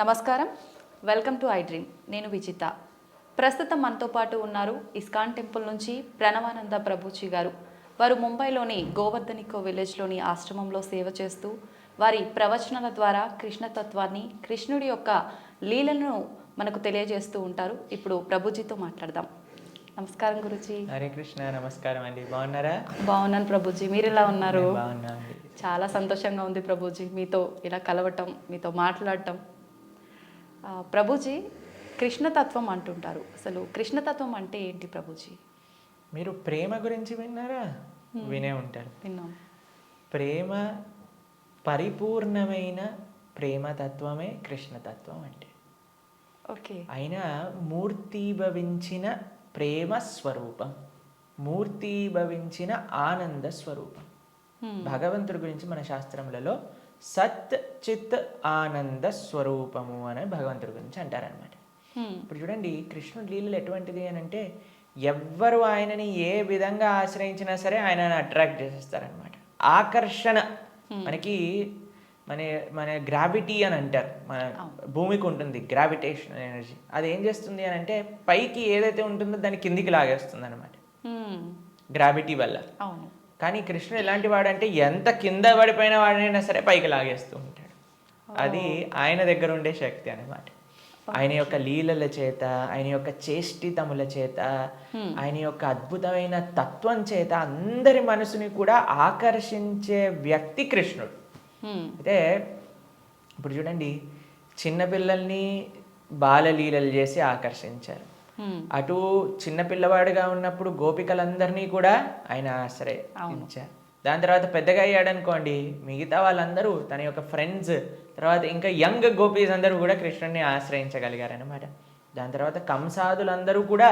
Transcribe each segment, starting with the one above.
నమస్కారం, welcome to I dream. నేను విజిత. ప్రస్తుతం మనతో పాటు ఉన్నారు ఇస్కాన్ టెంపుల్ నుంచి ప్రణవానంద ప్రభుజీ గారు. వారు ముంబైలోని గోవర్ధనికో విలేజ్లోని ఆశ్రమంలో సేవ చేస్తూ వారి ప్రవచనాల ద్వారా కృష్ణతత్వాన్ని, కృష్ణుడి యొక్క లీలను మనకు తెలియజేస్తూ ఉంటారు. ఇప్పుడు ప్రభుజీతో మాట్లాడదాం. నమస్కారం గురుజీ. హరే కృష్ణ. నమస్కారం అండి. బాగున్నారా? బాగున్నాను ప్రభుజీ, మీరు ఎలా ఉన్నారు? బాగున్నా అండి. చాలా సంతోషంగా ఉంది ప్రభుజీ, మీతో ఇలా కలవటం, మీతో మాట్లాడటం. ప్రభుజీ, కృష్ణతత్వం అంటుంటారు. అసలు కృష్ణతత్వం అంటే ఏంటి ప్రభుజీ? మీరు ప్రేమ గురించి విన్నారా? వినే ఉంటారు. విన్నాం. ప్రేమ, పరిపూర్ణమైన ప్రేమతత్వమే కృష్ణతత్వం అంటే. ఓకే. అయినా మూర్తీభవించిన ప్రేమ స్వరూపం, మూర్తీభవించిన ఆనంద స్వరూపం. భగవంతుడి గురించి మన శాస్త్రములలో సత్ చిత్ ఆనంద స్వరూపము అని భగవంతుడి గురించి అంటారనమాట. ఇప్పుడు చూడండి, కృష్ణుడి లీలలు ఎటువంటిది అని అంటే, ఎవ్వరు ఆయనని ఏ విధంగా ఆశ్రయించినా సరే ఆయనని అట్రాక్ట్ చేసేస్తారనమాట. ఆకర్షణ మనకి మన మన గ్రావిటీ అని అంటారు. మన భూమికి ఉంటుంది గ్రావిటేషన్ ఎనర్జీ. అది ఏం చేస్తుంది అని అంటే, పైకి ఏదైతే ఉంటుందో దాన్ని కిందికి లాగేస్తుంది అనమాట గ్రావిటీ వల్ల. అవును. కానీ కృష్ణుడు ఎలాంటి వాడంటే, ఎంత కింద పడిపోయిన వాడినైనా సరే పైకి లాగేస్తూ ఉంటాడు. అది ఆయన దగ్గర ఉండే శక్తి అనమాట. ఆయన యొక్క లీలల చేత, ఆయన యొక్క చేష్టితముల చేత, ఆయన యొక్క అద్భుతమైన తత్వం చేత అందరి మనసుని కూడా ఆకర్షించే వ్యక్తి కృష్ణుడు. అయితే ఇప్పుడు చూడండి, చిన్నపిల్లల్ని బాలలీలలు చేసి ఆకర్షించారు. అటు చిన్నపిల్లవాడుగా ఉన్నప్పుడు గోపికలందరినీ కూడా ఆయన ఆశ్రయించారు. దాని తర్వాత పెద్దగా అయ్యాడనుకోండి, మిగతా వాళ్ళందరూ తన యొక్క ఫ్రెండ్స్, తర్వాత ఇంకా యంగ్ గోపీస్ అందరూ కూడా కృష్ణుడిని ఆశ్రయించగలిగారనమాట. దాని తర్వాత కంసాదులందరూ కూడా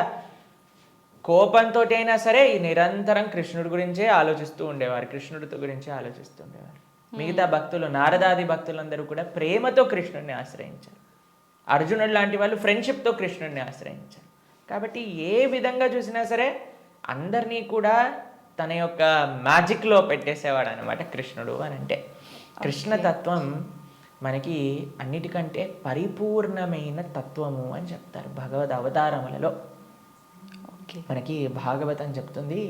కోపంతో అయినా సరే నిరంతరం కృష్ణుడి గురించే ఆలోచిస్తూ ఉండేవారు, కృష్ణుడి గురించే ఆలోచిస్తూ ఉండేవారు. మిగతా భక్తులు, నారదాది భక్తులందరూ కూడా ప్రేమతో కృష్ణుడిని ఆశ్రయించారు. అర్జునుడు లాంటి వాళ్ళు ఫ్రెండ్షిప్తో కృష్ణుడిని ఆశ్రయించారు. కాబట్టి ఏ విధంగా చూసినా సరే అందరినీ కూడా తన యొక్క మ్యాజిక్లో పెట్టేసేవాడు అనమాట కృష్ణుడు అని అంటే. కృష్ణతత్వం మనకి అన్నిటికంటే పరిపూర్ణమైన తత్వము అని చెప్తారు భగవద్ అవతారములలో. మనకి భాగవతం చెప్తుంది,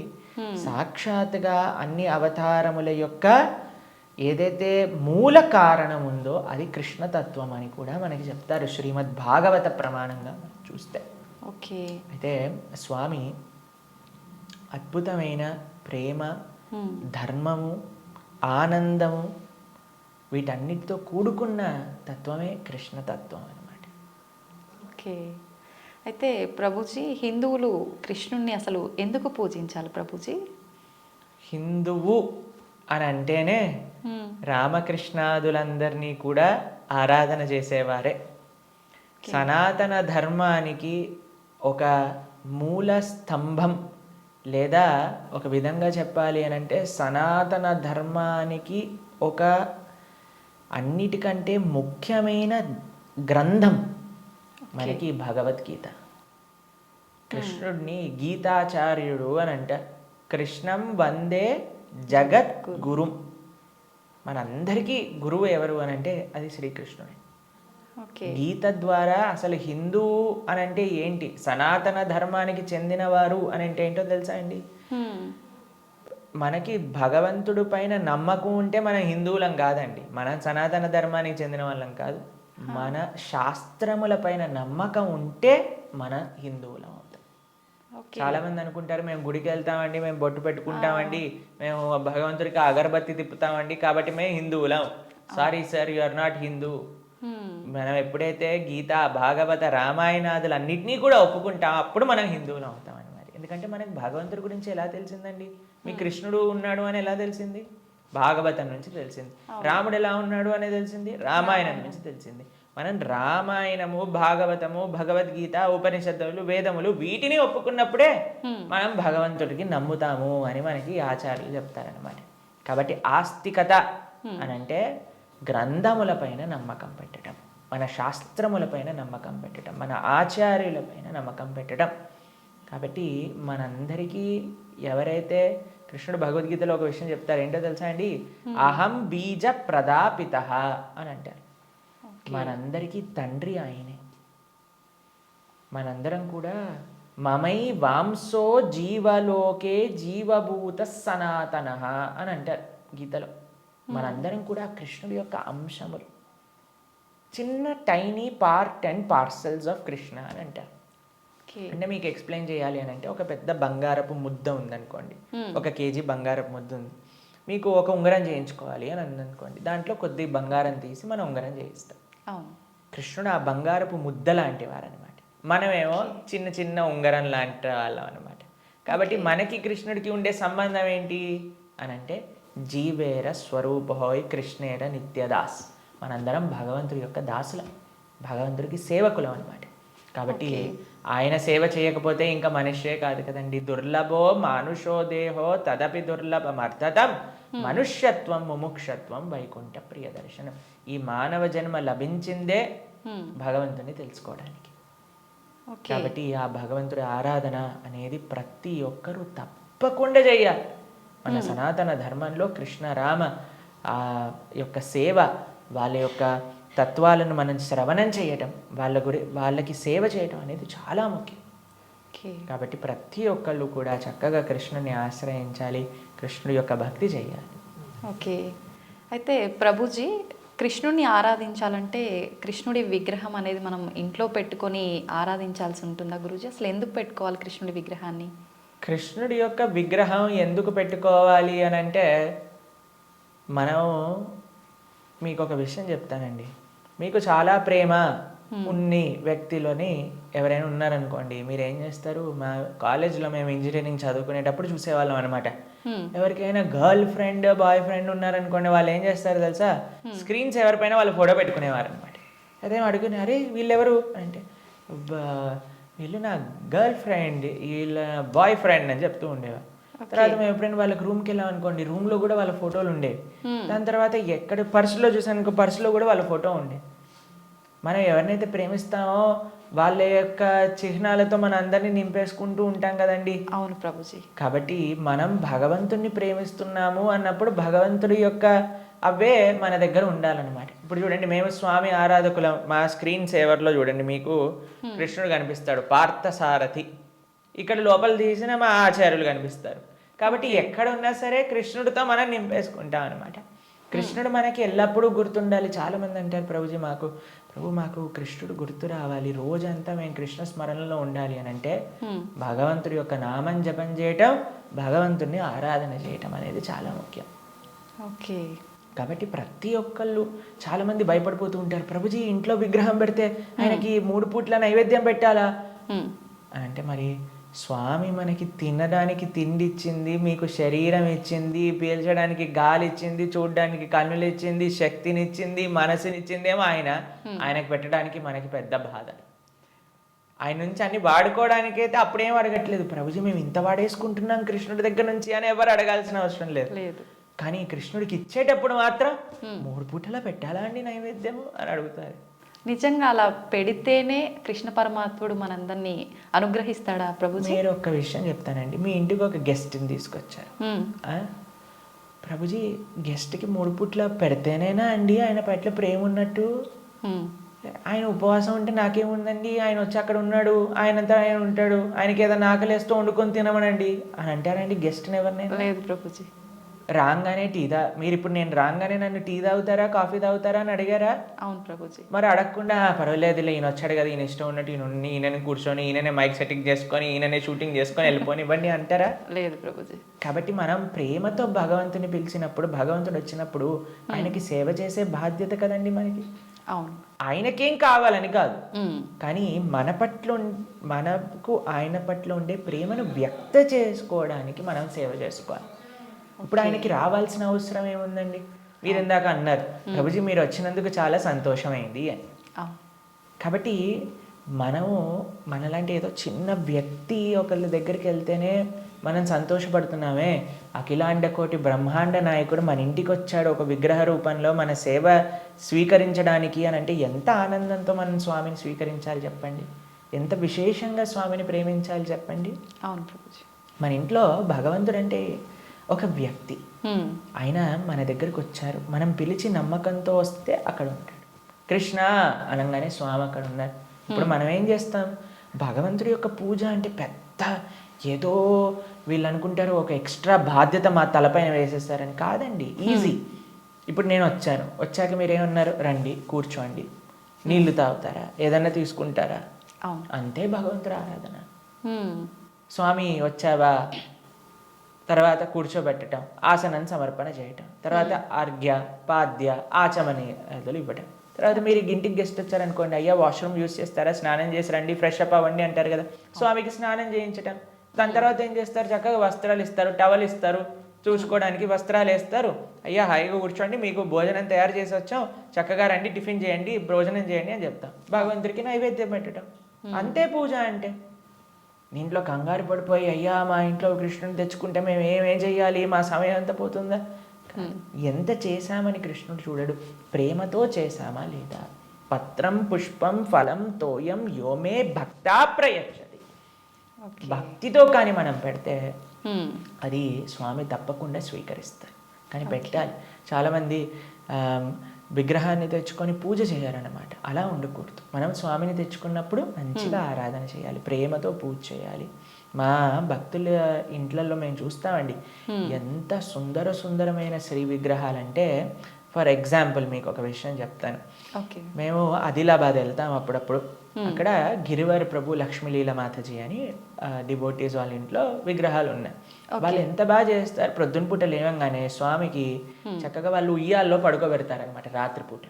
సాక్షాత్గా అన్ని అవతారముల యొక్క ఏదైతే మూల కారణం ఉందో అది కృష్ణతత్వం అని కూడా మనకి చెప్తారు శ్రీమద్ భాగవత ప్రమాణంగా మనం చూస్తే. ఓకే. అయితే స్వామి అద్భుతమైన ప్రేమ, ధర్మము, ఆనందము వీటన్నిటితో కూడుకున్న తత్వమే కృష్ణతత్వం అన్నమాట. ఓకే. అయితే ప్రభుజీ, హిందువులు కృష్ణుణ్ణి అసలు ఎందుకు పూజించాలి ప్రభుజీ? హిందువు అని అంటేనే రామకృష్ణాదులందరినీ కూడా ఆరాధన చేసేవారే. సనాతన ధర్మానికి ఒక మూల స్తంభం, లేదా ఒక విధంగా చెప్పాలి అని అంటే సనాతన ధర్మానికి ఒక అన్నిటికంటే ముఖ్యమైన గ్రంథం మనకి భగవద్గీత. కృష్ణుడిని గీతాచార్యుడు అని అంటారు. కృష్ణం వందే జగత్ గురుం. మనందరికీ గురువు ఎవరు అని అంటే అది శ్రీకృష్ణుడే. గీత ద్వారా అసలు హిందువు అని అంటే ఏంటి, సనాతన ధర్మానికి చెందినవారు అని అంటే ఏంటో తెలుసా అండి? మనకి భగవంతుడి పైన నమ్మకం ఉంటే మనం హిందువులం కాదండి, మనం సనాతన ధర్మానికి చెందిన వాళ్ళం కాదు. మన శాస్త్రముల పైన నమ్మకం ఉంటే మన హిందువులం అవుతాం. చాలా మంది అనుకుంటారు, మేము గుడికి వెళ్తామండి, మేము బొట్టు పెట్టుకుంటామండి, మేము భగవంతుడికి అగరబత్తి తిప్పుతామండి కాబట్టి మేము హిందువులం. Sorry sir, you are not Hindu. మనం ఎప్పుడైతే గీత, భాగవత, రామాయణాదులు అన్నిటినీ కూడా ఒప్పుకుంటాం అప్పుడు మనం హిందువులం అవుతాం అన్నమాట. ఎందుకంటే మనకు భగవంతుడి గురించి ఎలా తెలిసిందండి? మీ కృష్ణుడు ఉన్నాడు అని ఎలా తెలిసింది? భాగవతం నుంచి తెలిసింది. రాముడు ఎలా ఉన్నాడు అని తెలిసింది? రామాయణం నుంచి తెలిసింది. మనం రామాయణము, భాగవతము, భగవద్గీత, ఉపనిషత్తులు, వేదములు వీటిని ఒప్పుకున్నప్పుడే మనం భగవంతుడికి నమ్ముతాము అని మనకి ఆచార్యులు చెప్తారనమాట. కాబట్టి ఆస్తికత అని అంటే గ్రంథములపైన నమ్మకం పెట్టడం, మన శాస్త్రములపైన నమ్మకం పెట్టడం, మన ఆచార్యులపైన నమ్మకం పెట్టడం. కాబట్టి మనందరికీ ఎవరైతే కృష్ణుడు భగవద్గీతలో ఒక విషయం చెప్తారు, ఏంటో తెలుసా అండి? అహం బీజ ప్రదాపిత అని అంటారు. మనందరికీ తండ్రి ఆయనే. మనందరం కూడా మమై వాంసో జీవలోకే జీవభూత సనాతన అని అంటారు గీతలో. మనందరం కూడా కృష్ణుడి యొక్క అంశములు, చిన్న tiny part and parcels of Krishna అని అంటారు. అంటే మీకు ఎక్స్ప్లెయిన్ చేయాలి అని అంటే, ఒక పెద్ద బంగారపు ముద్ద ఉందనుకోండి, 1 kg బంగారపు ముద్ద ఉంది. మీకు ఒక ఉంగరం చేయించుకోవాలి అని అందనుకోండి, దాంట్లో కొద్ది బంగారం తీసి మనం ఉంగరం చేయిస్తాం. కృష్ణుడు ఆ బంగారపు ముద్ద లాంటి వారనమాట, మనమేమో చిన్న చిన్న ఉంగరం లాంటి వాళ్ళం అనమాట. కాబట్టి మనకి కృష్ణుడికి ఉండే సంబంధం ఏంటి అని అంటే, జీవేర స్వరూపహోయ్ కృష్ణేర నిత్యదాస్. మనందరం భగవంతుడి యొక్క దాసులం, భగవంతుడికి సేవకులం అనమాట. కాబట్టి ఆయన సేవ చేయకపోతే ఇంకా మనిషే కాదు కదండి. దుర్లభో మానుషో దేహో తదపి దుర్లభమర్థతం మనుష్యత్వం ముముక్షత్వం వైకుంఠ ప్రియ దర్శనం. ఈ మానవ జన్మ లభించిందే భగవంతుని తెలుసుకోవడానికి. కాబట్టి ఆ భగవంతుడి ఆరాధన అనేది ప్రతి ఒక్కరూ తప్పకుండా చేయాలి. మన సనాతన ధర్మంలో కృష్ణ రామ ఆ యొక్క సేవ, వాళ్ళ యొక్క తత్వాలను మనం శ్రవణం చేయటం, వాళ్ళకి సేవ చేయటం అనేది చాలా ముఖ్యం. కాబట్టి ప్రతి ఒక్కళ్ళు కూడా చక్కగా కృష్ణుని ఆశ్రయించాలి, కృష్ణుడి యొక్క భక్తి చేయాలి. ఓకే. అయితే ప్రభుజీ, కృష్ణుడిని ఆరాధించాలంటే కృష్ణుడి విగ్రహం అనేది మనం ఇంట్లో పెట్టుకొని ఆరాధించాల్సి ఉంటుందా గురూజీ? అసలు ఎందుకు పెట్టుకోవాలి కృష్ణుడి విగ్రహాన్ని? కృష్ణుడి యొక్క విగ్రహం ఎందుకు పెట్టుకోవాలి అని అంటే, మనం మీకు ఒక విషయం చెప్తానండి. మీకు చాలా ప్రేమ ఉన్ని వ్యక్తిలోని ఎవరైనా ఉన్నారనుకోండి, మీరు ఏం చేస్తారు? మా కాలేజ్లో మేము ఇంజనీరింగ్ చదువుకునేటప్పుడు చూసేవాళ్ళం అనమాట. ఎవరికైనా గర్ల్ ఫ్రెండ్ బాయ్ ఫ్రెండ్ ఉన్నారనుకోండి, వాళ్ళు ఏం చేస్తారు తెలుసా? స్క్రీన్స్ ఎవరిపైన వాళ్ళు ఫోటో పెట్టుకునేవారు అనమాట. అదే అడుగునే, అరే వీళ్ళెవరు అంటే, వీళ్ళు నా గర్ల్ ఫ్రెండ్, వీళ్ళ బాయ్ ఫ్రెండ్ అని చెప్తూ ఉండేవారు. తర్వాత మేము ఎప్పుడైనా వాళ్ళకి రూమ్కి వెళ్ళాం అనుకోండి, రూమ్లో కూడా వాళ్ళ ఫోటోలు ఉండేవి. దాని తర్వాత ఎక్కడ పర్సులో చూసాను, పర్సులో కూడా వాళ్ళ ఫోటో ఉండే. మనం ఎవరినైతే ప్రేమిస్తామో వాళ్ళ యొక్క చిహ్నాలతో మన అందరినీ నింపేసుకుంటూ ఉంటాం కదండి. అవును ప్రభుజీ. కాబట్టి మనం భగవంతుణ్ణి ప్రేమిస్తున్నాము అన్నప్పుడు భగవంతుడి యొక్క అవే మన దగ్గర ఉండాలన్నమాట. ఇప్పుడు చూడండి, మేము స్వామి ఆరాధకులం. మా స్క్రీన్ సేవర్లో చూడండి, మీకు కృష్ణుడు కనిపిస్తాడు, పార్థసారథి. ఇక్కడ లోపల తీసిన మా ఆచార్యులు కనిపిస్తారు. కాబట్టి ఎక్కడ ఉన్నా సరే కృష్ణుడితో మనం నింపేసుకుంటాం అనమాట. కృష్ణుడు మనకి ఎల్లప్పుడూ గుర్తుండాలి. చాలామంది అంటారు, ప్రభుజీ మాకు కృష్ణుడు గుర్తు రావాలి, రోజంతా మేము కృష్ణ స్మరణలో ఉండాలి అని అంటే, భగవంతుడి యొక్క నామం జపం చేయటం, భగవంతుడిని ఆరాధన చేయటం అనేది చాలా ముఖ్యం. ఓకే. కాబట్టి ప్రతి ఒక్కళ్ళు చాలామంది భయపడిపోతూ ఉంటారు, ప్రభుజీ ఇంట్లో విగ్రహం పెడితే ఆయనకి 3 పూట్ల నైవేద్యం పెట్టాలా అంటే, మరి స్వామి మనకి తినడానికి తిండి ఇచ్చింది, మీకు శరీరం ఇచ్చింది, పీల్చడానికి గాలి ఇచ్చింది, చూడడానికి కన్నులు ఇచ్చింది, శక్తినిచ్చింది, మనసునిచ్చిందేమో ఆయనకు పెట్టడానికి మనకి పెద్ద బాధ. ఆయన నుంచి అన్ని వాడుకోవడానికైతే అప్పుడేం అడగట్లేదు, ప్రభుజీ మేము ఇంత వాడేసుకుంటున్నాం కృష్ణుడి దగ్గర నుంచి అని ఎవరు అడగాల్సిన అవసరం లేదు. కానీ కృష్ణుడికి ఇచ్చేటప్పుడు మాత్రం 3 పూటలా పెట్టాలా అండి నైవేద్యము అని అడుగుతారు. నిజంగా అలా పెడితేనే కృష్ణ పరమాత్ముడు మనందరినీ అనుగ్రహిస్తాడా ప్రభుజీ? మీరు ఒక్క విషయం చెప్తానండి. మీ ఇంటికి ఒక గెస్ట్ని తీసుకొచ్చారు. ప్రభుజీ గెస్ట్కి 3 పూట్ల పెడితేనేనా అండి ఆయన పట్ల ప్రేమ ఉన్నట్టు? ఆయన ఉపవాసం ఉంటే నాకేముందండి, ఆయన వచ్చి అక్కడ ఉన్నాడు, ఆయనంతా ఆయన ఉంటాడు, ఆయనకి ఏదైనా ఆకలేస్తూ వండుకొని తినమనండి అని అంటారండి గెస్ట్ని ఎవరినైనా? లేదు ప్రభుజీ. రాగానే మీరు ఇప్పుడు నేను రాగానే నన్ను టీ తాగుతారా కాఫీ తాగుతారా అని అడిగారా? అవును ప్రభుజీ. మరి అడగకుండా పర్వాలేదులే ఈయన వచ్చాడు కదా, ఈయన ఇష్టం ఉన్నట్టు ఈయనని కూర్చొని ఈయననే మైక్ సెట్టింగ్ చేసుకొని ఈయననే షూటింగ్ చేసుకొని వెళ్ళిపోని ఇవ్వండి అంటారా? లేదు ప్రభుజీ. కాబట్టి మనం ప్రేమతో భగవంతుని పిలిచినప్పుడు, భగవంతుడు వచ్చినప్పుడు ఆయనకి సేవ చేసే బాధ్యత కదండి మనకి. అవును. ఆయనకేం కావాలని కాదు, కానీ మనకు ఆయన పట్ల ఉండే ప్రేమను వ్యక్త చేసుకోవడానికి మనం సేవ చేసుకోవాలి. ఇప్పుడు ఆయనకి రావాల్సిన అవసరం ఏముందండి? మీరు ఇందాక అన్నారు, ప్రభుజీ మీరు వచ్చినందుకు చాలా సంతోషమైంది అని. కాబట్టి మనలాంటి ఏదో చిన్న వ్యక్తి ఒకళ్ళ దగ్గరికి వెళ్తేనే మనం సంతోషపడుతున్నామే, అఖిలాండ కోటి బ్రహ్మాండ నాయకుడు మన ఇంటికి వచ్చాడు ఒక విగ్రహ రూపంలో మన సేవ స్వీకరించడానికి అని అంటే ఎంత ఆనందంతో మనం స్వామిని స్వీకరించాలి చెప్పండి, ఎంత విశేషంగా స్వామిని ప్రేమించాలి చెప్పండి. అవును ప్రభుజీ. మన ఇంట్లో భగవంతుడు అంటే ఒక వ్యక్తి, ఆయన మన దగ్గరికి వచ్చారు, మనం పిలిచి నమ్మకంతో వస్తే అక్కడ ఉంటాడు. కృష్ణ అనగానే స్వామి అక్కడ ఉన్నారు. ఇప్పుడు మనం ఏం చేస్తాం, భగవంతుడి యొక్క పూజ అంటే పెద్ద ఏదో వీళ్ళు అనుకుంటారు ఒక ఎక్స్ట్రా బాధ్యత మా తలపైన వేసేస్తారని. కాదండి, ఈజీ. ఇప్పుడు నేను వచ్చాక మీరేమన్నారు, రండి కూర్చోండి, నీళ్లు తాగుతారా, ఏదన్నా తీసుకుంటారా, అవును. అంతే భగవంతుడి ఆరాధన. స్వామి వచ్చావా, తర్వాత కూర్చోబెట్టడం, ఆసనం సమర్పణ చేయటం, తర్వాత అర్ఘ్య పాద్య ఆచమనీయాదులు ఇవ్వటం. తర్వాత మీరు ఇంటికి గెస్ట్ వచ్చారనుకోండి, అయ్యా వాష్రూమ్ యూస్ చేస్తారా, స్నానం చేసి రండి, ఫ్రెష్ అప్ అవ్వండి అంటారు కదా, స్వామికి స్నానం చేయించటం. దాని తర్వాత ఏం చేస్తారు, చక్కగా వస్త్రాలు ఇస్తారు, టవల్ ఇస్తారు, చూసుకోవడానికి వస్త్రాలు వేస్తారు. అయ్యా హాయిగా కూర్చోండి, మీకు భోజనం తయారు చేసి వచ్చాం, చక్కగా రండి, టిఫిన్ చేయండి, భోజనం చేయండి అని చెప్తాం. భగవంతుడికి నైవేద్యం పెట్టడం, అంతే పూజ అంటే. ఇంట్లో కంగారు పడిపోయి అయ్యా మా ఇంట్లో కృష్ణుని తెచ్చుకుంటే మేము ఏమేం చెయ్యాలి, మా సమయం అంతా పోతుందా. ఎంత చేశామని కృష్ణుడు చూడడు, ప్రేమతో చేశామా లేదా. పత్రం పుష్పం ఫలం తోయం యోమే భక్తా ప్రయచ్చతి. భక్తితో కానీ మనం పెడితే అది స్వామి తప్పకుండా స్వీకరిస్తారు. కానీ పెట్టాలి. చాలామంది విగ్రహాన్ని తెచ్చుకొని పూజ చేయాలన్నమాట. అలా ఉండకూడదు. మనం స్వామిని తెచ్చుకున్నప్పుడు మంచిగా ఆరాధన చేయాలి, ప్రేమతో పూజ చేయాలి. మా భక్తుల ఇంట్లలో మేము చూస్తామండి, ఎంత సుందరమైన శ్రీ విగ్రహాలంటే. ఫర్ ఎగ్జాంపుల్ మీకు ఒక విషయం చెప్తాను. మేము ఆదిలాబాద్ వెళ్తాం అప్పుడప్పుడు. అక్కడ గిరివర్ ప్రభు లక్ష్మీలీల మాతాజీ అని డివోటీస్ వాళ్ళ ఇంట్లో విగ్రహాలు ఉన్నాయి. వాళ్ళు ఎంత బాగా చేస్తారు, ప్రొద్దున పూట లేవంగానే స్వామికి చక్కగా వాళ్ళు ఉయ్యాల్లో పడుకోబెడతారనమాట రాత్రిపూట.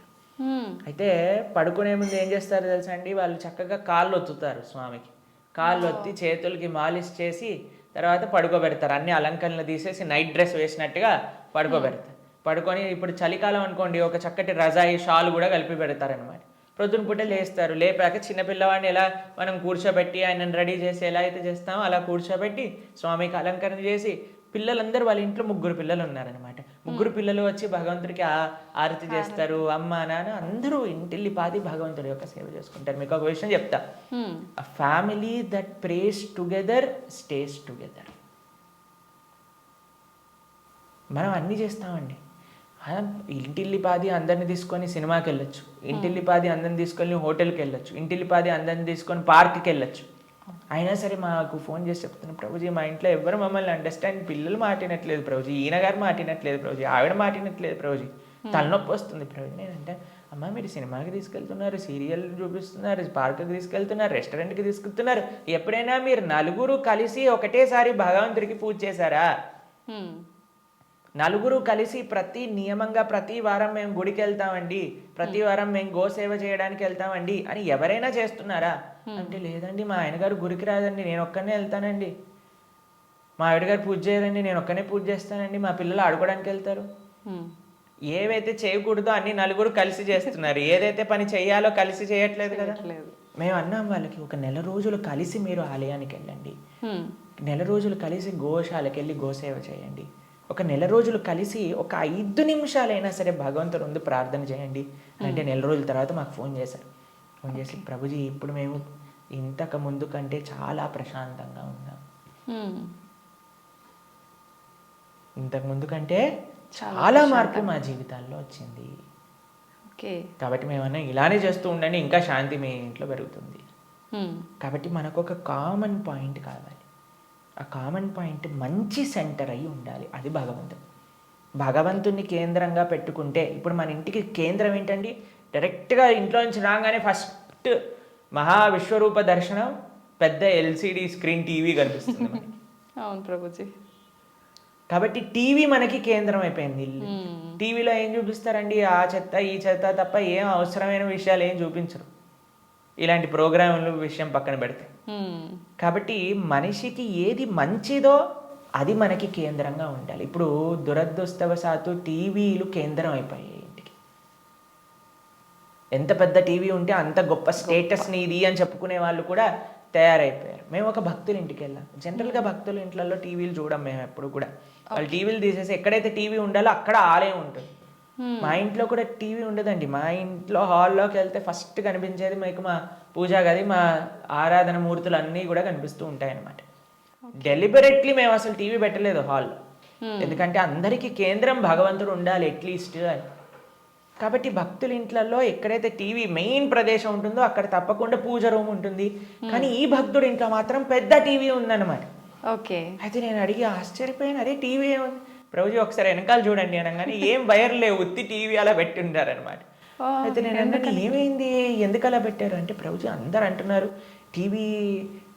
అయితే పడుకునే ముందు ఏం చేస్తారు తెలుసా అండి, వాళ్ళు చక్కగా కాళ్ళు ఒత్తుతారు స్వామికి. కాళ్ళు ఒత్తి చేతులకి మాలిష్ చేసి తర్వాత పడుకోబెడతారు. అన్ని అలంకరణలు తీసేసి నైట్ డ్రెస్ వేసినట్టుగా పడుకోబెడతారు. పడుకొని ఇప్పుడు చలికాలం అనుకోండి, ఒక చక్కటి రజాయి షాల్ కూడా కలిపి పెడతారనమాట. ప్రొద్దున పూట లేస్తారు. లేపాక చిన్నపిల్లవాడిని ఎలా మనం కూర్చోబెట్టి ఆయనను రెడీ చేసి ఎలా అయితే చేస్తామో అలా కూర్చోబెట్టి స్వామికి అలంకరణ చేసి, పిల్లలందరూ వాళ్ళ ఇంట్లో 3 పిల్లలు ఉన్నారనమాట. 3 పిల్లలు వచ్చి భగవంతుడికి ఆరతి చేస్తారు. అమ్మ నాన్న అందరూ ఇంటిల్లిపాది భగవంతుడి యొక్క సేవ చేసుకుంటారు. మీకు ఒక విషయం చెప్తా, a family that praise together stays together. మనం అన్నీ చేస్తామండి. ఇంటిల్లిపాది అందరిని తీసుకొని సినిమాకి వెళ్ళొచ్చు, ఇంటిల్లిపాది అందరిని తీసుకొని హోటల్కి వెళ్ళొచ్చు, ఇంటిల్లిపాది అందరిని తీసుకొని పార్క్కి వెళ్ళొచ్చు. అయినా సరే మాకు ఫోన్ చేసి చెప్తున్నాను, ప్రభుజీ మా ఇంట్లో ఎవరు మమ్మల్ని అండర్స్టాండ్, పిల్లలు మాటినట్లేదు ప్రభుజీ, ఈయన గారు మాటినట్లేదు ప్రభుజీ, ఆవిడ మాటినట్లేదు ప్రభుజీ, తలనొప్పి వస్తుంది ప్రభుజీ. నేనంటే అమ్మ మీరు సినిమాకి తీసుకెళ్తున్నారు, సీరియల్ చూపిస్తున్నారు, పార్క్కి తీసుకెళ్తున్నారు, రెస్టారెంట్కి తీసుకెళ్తున్నారు, ఎప్పుడైనా మీరు నలుగురు కలిసి ఒకటేసారి భగవంతుడికి పూజ చేశారా? నలుగురు కలిసి నియమంగా ప్రతి వారం మేము గుడికి వెళ్తామండి, ప్రతి వారం మేము గోసేవ చేయడానికి వెళ్తామండి అని ఎవరైనా చేస్తున్నారా అంటే, లేదండి మా ఆయన గారు గుడికి రాదండి, నేను ఒక్కనే వెళ్తానండి, మా ఆవిడ గారు పూజ చేయరండి, నేను ఒక్కనే పూజ చేస్తానండి, మా పిల్లలు ఆడుకోవడానికి వెళ్తారు. ఏవైతే చేయకూడదో అన్ని నలుగురు కలిసి చేస్తున్నారు, ఏదైతే పని చేయాలో కలిసి చేయట్లేదు కదా. మేము అన్నాం వాళ్ళకి, ఒక నెల రోజులు కలిసి మీరు ఆలయానికి వెళ్ళండి, నెల రోజులు కలిసి గోశాలకు వెళ్ళి గోసేవ చేయండి, ఒక నెల రోజులు కలిసి ఒక 5 నిమిషాలైనా సరే భగవంతుడు ముందు ప్రార్థన చేయండి అంటే, నెల రోజుల తర్వాత మాకు ఫోన్ చేశారు. ఫోన్ చేసి ప్రభుజీ ఇప్పుడు మేము ఇంతకు ముందు కంటే చాలా ప్రశాంతంగా ఉన్నాం, ఇంతకు ముందు కంటే చాలా మార్పు మా జీవితాల్లో వచ్చింది. కాబట్టి మేమన్నా ఇలానే చేస్తూ ఉండండి, ఇంకా శాంతి మీ ఇంట్లో పెరుగుతుంది. కాబట్టి మనకు ఒక కామన్ పాయింట్ కావాలి. ఆ కామన్ పాయింట్ మంచి సెంటర్ అయి ఉండాలి. అది భగవంతుని కేంద్రంగా పెట్టుకుంటే, ఇప్పుడు మన ఇంటికి కేంద్రం ఏంటండి, డైరెక్ట్గా ఇంట్లో నుంచి రాగానే ఫస్ట్ మహావిశ్వరూప దర్శనం, పెద్ద LCD స్క్రీన్ టీవీ కనిపిస్తుంది మనకి. అవును ప్రభుజీ. కాబట్టి టీవీ మనకి కేంద్రం అయిపోయింది. టీవీలో ఏం చూపిస్తారండి, ఆ చెత్త ఈ చెత్త తప్ప ఏం అవసరమైన విషయాలు ఏం చూపించరు, ఇలాంటి ప్రోగ్రాంలు విషయం పక్కన పెడితే. కాబట్టి మనిషికి ఏది మంచిదో అది మనకి కేంద్రంగా ఉండాలి. ఇప్పుడు దురదృష్టవశాత్తు టీవీలు కేంద్రం అయిపోయాయి ఇంటికి. ఎంత పెద్ద టీవీ ఉంటే అంత గొప్ప స్టేటస్ నీది అని చెప్పుకునే వాళ్ళు కూడా తయారైపోయారు. మేము ఒక భక్తుల ఇంటికి వెళ్ళాం. జనరల్గా భక్తుల ఇంట్లలో టీవీలు చూడం మేము ఎప్పుడు కూడా. వాళ్ళు టీవీలు తీసేసి ఎక్కడైతే టీవీ ఉండాలో అక్కడ ఆలయం ఉంటుంది. మా ఇంట్లో కూడా టీవీ ఉండదండి. మా ఇంట్లో హాల్లోకి వెళ్తే ఫస్ట్ కనిపించేది మీకు మా పూజా గది, మా ఆరాధన మూర్తులు అన్నీ కూడా కనిపిస్తూ ఉంటాయి అన్నమాట. డెలిబరెట్లీ మేము అసలు టీవీ పెట్టలేదు హాల్లో, ఎందుకంటే అందరికీ కేంద్రం భగవంతుడు ఉండాలి అట్లీస్ట్ అని. కాబట్టి భక్తుల ఇంట్లలో ఎక్కడైతే టీవీ మెయిన్ ప్రదేశం ఉంటుందో అక్కడ తప్పకుండా పూజ రూమ్ ఉంటుంది. కానీ ఈ భక్తుడి ఇంట్లో మాత్రం పెద్ద టీవీ ఉందన్నమాట. ఓకే. అయితే నేను అడిగి ఆశ్చర్యపోయాను, అదే టీవీ ఏముంది ప్రభుజీ ఒకసారి వెనకాల చూడండి అనగానే ఏం వైర్ లేవు, ఉత్తి టీవీ అలా పెట్టి ఉంటారనమాట. అయితే నేను అన్నాను ఏమైంది, ఎందుకు అలా పెట్టారు అంటే ప్రభుజీ అందరు అంటున్నారు టీవీ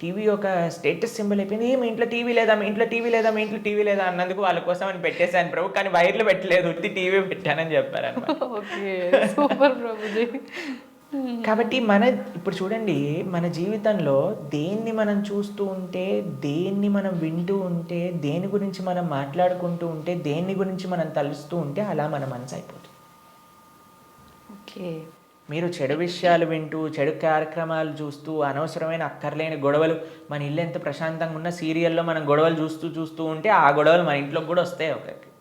టీవీ ఒక స్టేటస్ సింబల్ అయిపోయింది, మీ ఇంట్లో టీవీ లేదా, మీ ఇంట్లో టీవీ లేదా, మీ ఇంట్లో టీవీ లేదా అన్నందుకు వాళ్ళ కోసం అని పెట్టేశాను ప్రభు, కానీ వైర్లు పెట్టలేదు, ఉత్తి టీవీ పెట్టానని చెప్పారనమాట. Okay, super Prabhuji. కాబట్టి ఇప్పుడు చూడండి, మన జీవితంలో దేన్ని మనం చూస్తూ ఉంటే, దేన్ని మనం వింటూ ఉంటే, దేని గురించి మనం మాట్లాడుకుంటూ ఉంటే, దేని గురించి మనం తలుస్తూ ఉంటే అలా మన మనసు అయిపోతుంది. ఓకే. మీరు చెడు విషయాలు వింటూ, చెడు కార్యక్రమాలు చూస్తూ, అనవసరమైన అక్కర్లేని గొడవలు, మన ఇల్లు ఎంత ప్రశాంతంగా ఉన్న సీరియల్లో మనం గొడవలు చూస్తూ ఉంటే ఆ గొడవలు మన ఇంట్లోకి కూడా వస్తాయి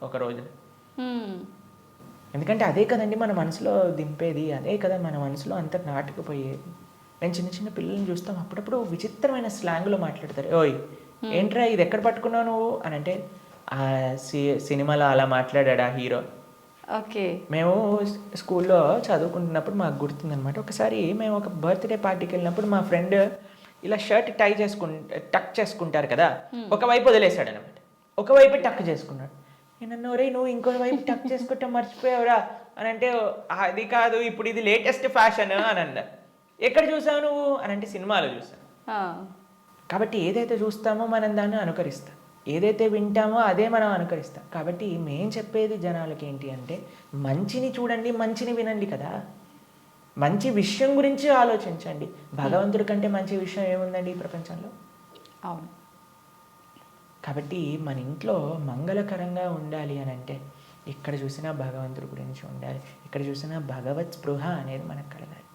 ఒక రోజు. ఎందుకంటే అదే కదండి మన మనసులో దింపేది, అదే కదా మన మనసులో అంత నాటుకుపోయేది. నేను చిన్న చిన్న పిల్లల్ని చూస్తాం, అప్పుడప్పుడు విచిత్రమైన స్లాంగ్లో మాట్లాడతారు. ఓయ్ ఏంట్రా ఇది ఎక్కడ పట్టుకున్నావు నువ్వు అని అంటే, ఆ సినిమాలో అలా మాట్లాడాడు ఆ హీరో. ఓకే. మేము స్కూల్లో చదువుకుంటున్నప్పుడు మాకు గుర్తుందనమాట, ఒకసారి మేము ఒక బర్త్డే పార్టీకి వెళ్ళినప్పుడు మా ఫ్రెండ్ ఇలా షర్ట్ టక్ చేసుకుంటారు కదా, ఒకవైపు వదిలేశాడు అనమాట, ఒకవైపు టక్ చేసుకున్నాడు. నేను రే నువ్వు ఇంకో వైపు టక్ చేసుకుంటే మర్చిపోయావురా అని అంటే, అది కాదు ఇప్పుడు ఇది లేటెస్ట్ ఫ్యాషన్ అని అన్నారు. ఎక్కడ చూసావు నువ్వు అని అంటే, సినిమాలో చూసాను. కాబట్టి ఏదైతే చూస్తామో మనం దాన్ని అనుకరిస్తాం, ఏదైతే వింటామో అదే మనం అనుకరిస్తాం. కాబట్టి మేం చెప్పేది జనాలకి ఏంటి అంటే, మంచిని చూడండి, మంచిని వినండి కదా, మంచి విషయం గురించి ఆలోచించండి. భగవంతుడి కంటే మంచి విషయం ఏముందండి ఈ ప్రపంచంలో? అవును. కాబట్టి మన ఇంట్లో మంగళకరంగా ఉండాలి అని అంటే, ఎక్కడ చూసినా భగవంతుడి గురించి ఉండాలి, ఎక్కడ చూసినా భగవత్ స్పృహ అనేది మనకు కలగాలి.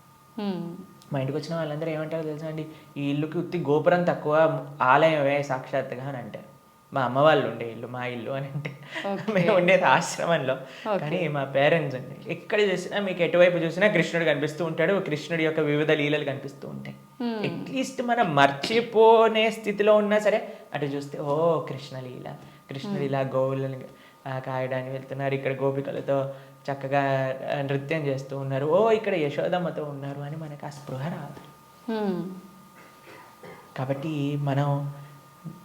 మా ఇంటికి వచ్చిన వాళ్ళందరూ ఏమంటారో తెలుసా అండి, ఈ ఇల్లుకి ఉత్తి గోపురం తక్కువ, ఆలయమే సాక్షాత్తుగా అని అంటారు. మా అమ్మ వాళ్ళు ఉండే ఇల్లు మా ఇల్లు అని అంటే, మేము ఉండేది ఆశ్రమంలో. కానీ మా పేరెంట్స్ అండి, ఎక్కడ చూసినా మీకు ఎటువైపు చూసినా కృష్ణుడు కనిపిస్తూ ఉంటాడు, కృష్ణుడి యొక్క వివిధ లీలలు కనిపిస్తూ ఉంటాయి. అట్లీస్ట్ మనం మర్చిపోనే స్థితిలో ఉన్నా సరే అటు చూస్తే, ఓ కృష్ణలీల, కృష్ణుడు ఇలా గోవులను కాయడానికి వెళ్తున్నారు, ఇక్కడ గోపికలతో చక్కగా నృత్యం చేస్తూ ఉన్నారు, ఓ ఇక్కడ యశోదమ్మతో ఉన్నారు అని మనకు ఆ స్పృహ రాదు. కాబట్టి మనం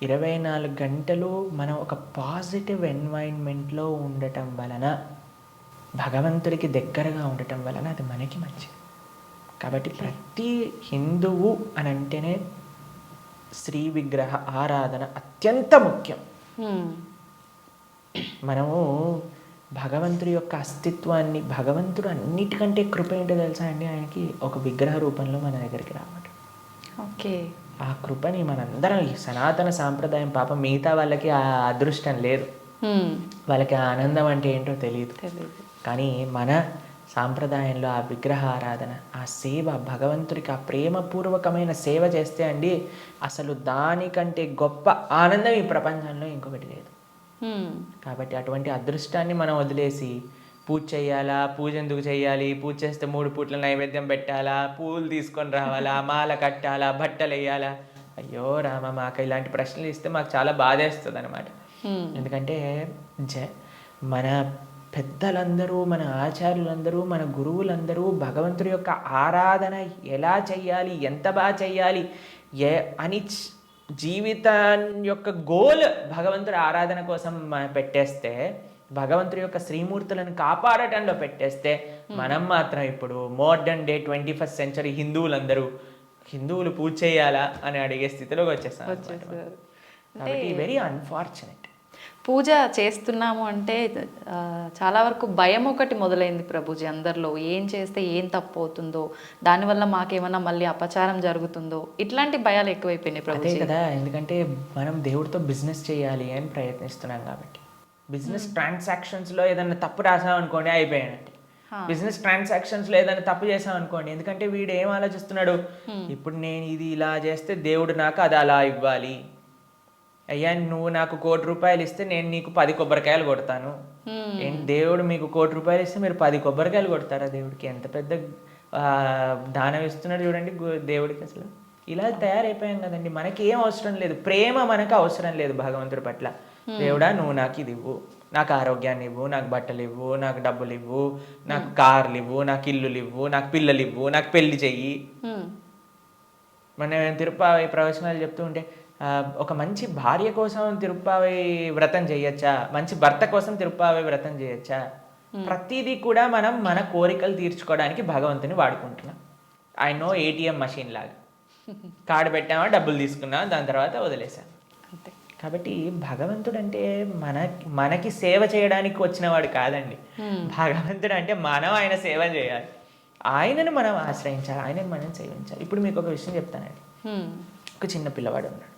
24 గంటలు మనం ఒక పాజిటివ్ ఎన్వైరన్మెంట్లో ఉండటం వలన, భగవంతుడికి దగ్గరగా ఉండటం వలన అది మనకి మంచిది. కాబట్టి ప్రతి హిందువు అని అంటేనే శ్రీ విగ్రహ ఆరాధన అత్యంత ముఖ్యం. మనము భగవంతుడి యొక్క అస్తిత్వాన్ని, భగవంతుడు అన్నిటికంటే కృప ఏంటో తెలుసా అండి, ఆయనకి ఒక విగ్రహ రూపంలో మన దగ్గరికి రావడం. ఓకే. ఆ కృపని మనందరం, ఈ సనాతన సాంప్రదాయం, పాపం మిగతా వాళ్ళకి ఆ అదృష్టం లేదు, వాళ్ళకి ఆ ఆనందం అంటే ఏంటో తెలియదు. కానీ మన సాంప్రదాయంలో ఆ విగ్రహ ఆరాధన, ఆ సేవ, భగవంతుడికి ఆ ప్రేమపూర్వకమైన సేవ చేస్తే అండి, అసలు దానికంటే గొప్ప ఆనందం ఈ ప్రపంచంలో ఇంకొకటి లేదు. కాబట్టి అటువంటి అదృష్టాన్ని మనం వదిలేసి పూజ చేయాలా, పూజ ఎందుకు చేయాలి, పూజ చేస్తే 3 పూట్ల నైవేద్యం పెట్టాలా, పూలు తీసుకొని రావాలా, మాల కట్టాలా, బట్టలు వేయాలా, అయ్యో రామ, మాకు ఇలాంటి ప్రశ్నలు ఇస్తే మాకు చాలా బాధేస్తుంది అనమాట. ఎందుకంటే మన పెద్దలందరూ, మన ఆచార్యులందరూ, మన గురువులందరూ భగవంతుడి యొక్క ఆరాధన ఎలా చెయ్యాలి, ఎంత బాగా చెయ్యాలి అని జీవితం యొక్క గోల్ భగవంతుడి ఆరాధన కోసం పెట్టేస్తే, భగవంతుడి యొక్క శ్రీమూర్తులను కాపాడటంలో పెట్టేస్తే, మనం మాత్రం ఇప్పుడు మోడర్న్ డే 21st సెంచరీ హిందువులు పూజ చేయాలా అని అడిగే స్థితిలోకి వచ్చేస్తాం. కాబట్టి వెరీ అన్ఫార్చునేట్. పూజ చేస్తున్నాము అంటే చాలా వరకు భయం ఒకటి మొదలైంది ప్రభుజీ అందరిలో. ఏం చేస్తే ఏం తప్పు అవుతుందో, దానివల్ల మాకేమన్నా మళ్ళీ అపచారం జరుగుతుందో, ఇట్లాంటి భయాలు ఎక్కువైపోయినాయి ప్రభుజీ. అదే కదా, ఎందుకంటే మనం దేవుడితో బిజినెస్ చేయాలి అని ప్రయత్నిస్తున్నాం కాబట్టి. బిజినెస్ ట్రాన్సాక్షన్స్లో ఏదైనా తప్పు రాసాం అనుకోండి, అయిపోయానంటే. బిజినెస్ ట్రాన్సాక్షన్స్లో ఏదైనా తప్పు చేసాం అనుకోండి, ఎందుకంటే వీడు ఏం ఆలోచిస్తున్నాడు, ఇప్పుడు నేను ఇది ఇలా చేస్తే దేవుడు నాకు అది అలా ఇవ్వాలి, అయ్యా నువ్వు నాకు 1 కోటి రూపాయలు ఇస్తే నేను నీకు 10 కొబ్బరికాయలు కొడతాను. దేవుడు మీకు 1 కోటి రూపాయలు ఇస్తే మీరు 10 కొబ్బరికాయలు కొడతారా దేవుడికి? ఎంత పెద్ద దానం ఇస్తున్నాడు చూడండి దేవుడికి. అసలు ఇలా తయారైపోయాం కదండి. మనకి ఏం అవసరం లేదు, ప్రేమ మనకు అవసరం లేదు భగవంతుడి పట్ల. దేవుడా నువ్వు నాకు ఇది ఇవ్వు, నాకు ఆరోగ్యాన్ని ఇవ్వు, నాకు బట్టలు ఇవ్వు, నాకు డబ్బులు ఇవ్వు, నాకు కార్లు ఇవ్వు, నాకు ఇల్లులు ఇవ్వు, నాకు పిల్లలు ఇవ్వు, నాకు పెళ్లి చెయ్యి. మనం తిరుప్పావై ప్రవచనాలు చెప్తూ ఉంటే ఒక మంచి భార్య కోసం తిరుప్పావై వ్రతం చేయొచ్చా, మంచి భర్త కోసం తిరుప్పావై వ్రతం చేయొచ్చా? ప్రతిదీ కూడా మనం మన కోరికలు తీర్చుకోవడానికి భగవంతుని వాడుకుంటున్నాం. ఐ నో ఏటీఎం మషిన్ లాగా కార్డు పెట్టామా, డబ్బులు తీసుకున్నాం, దాని తర్వాత వదిలేసాం. అంతే. కాబట్టి భగవంతుడు అంటే మనకి సేవ చేయడానికి వచ్చినవాడు కాదండి. భగవంతుడు అంటే మనం ఆయన సేవ చేయాలి, ఆయనను మనం ఆశ్రయించాలి, ఆయనను మనం సేవించాలి. ఇప్పుడు మీకు ఒక విషయం చెప్తానండి. ఒక చిన్న పిల్లవాడు ఉన్నాడు,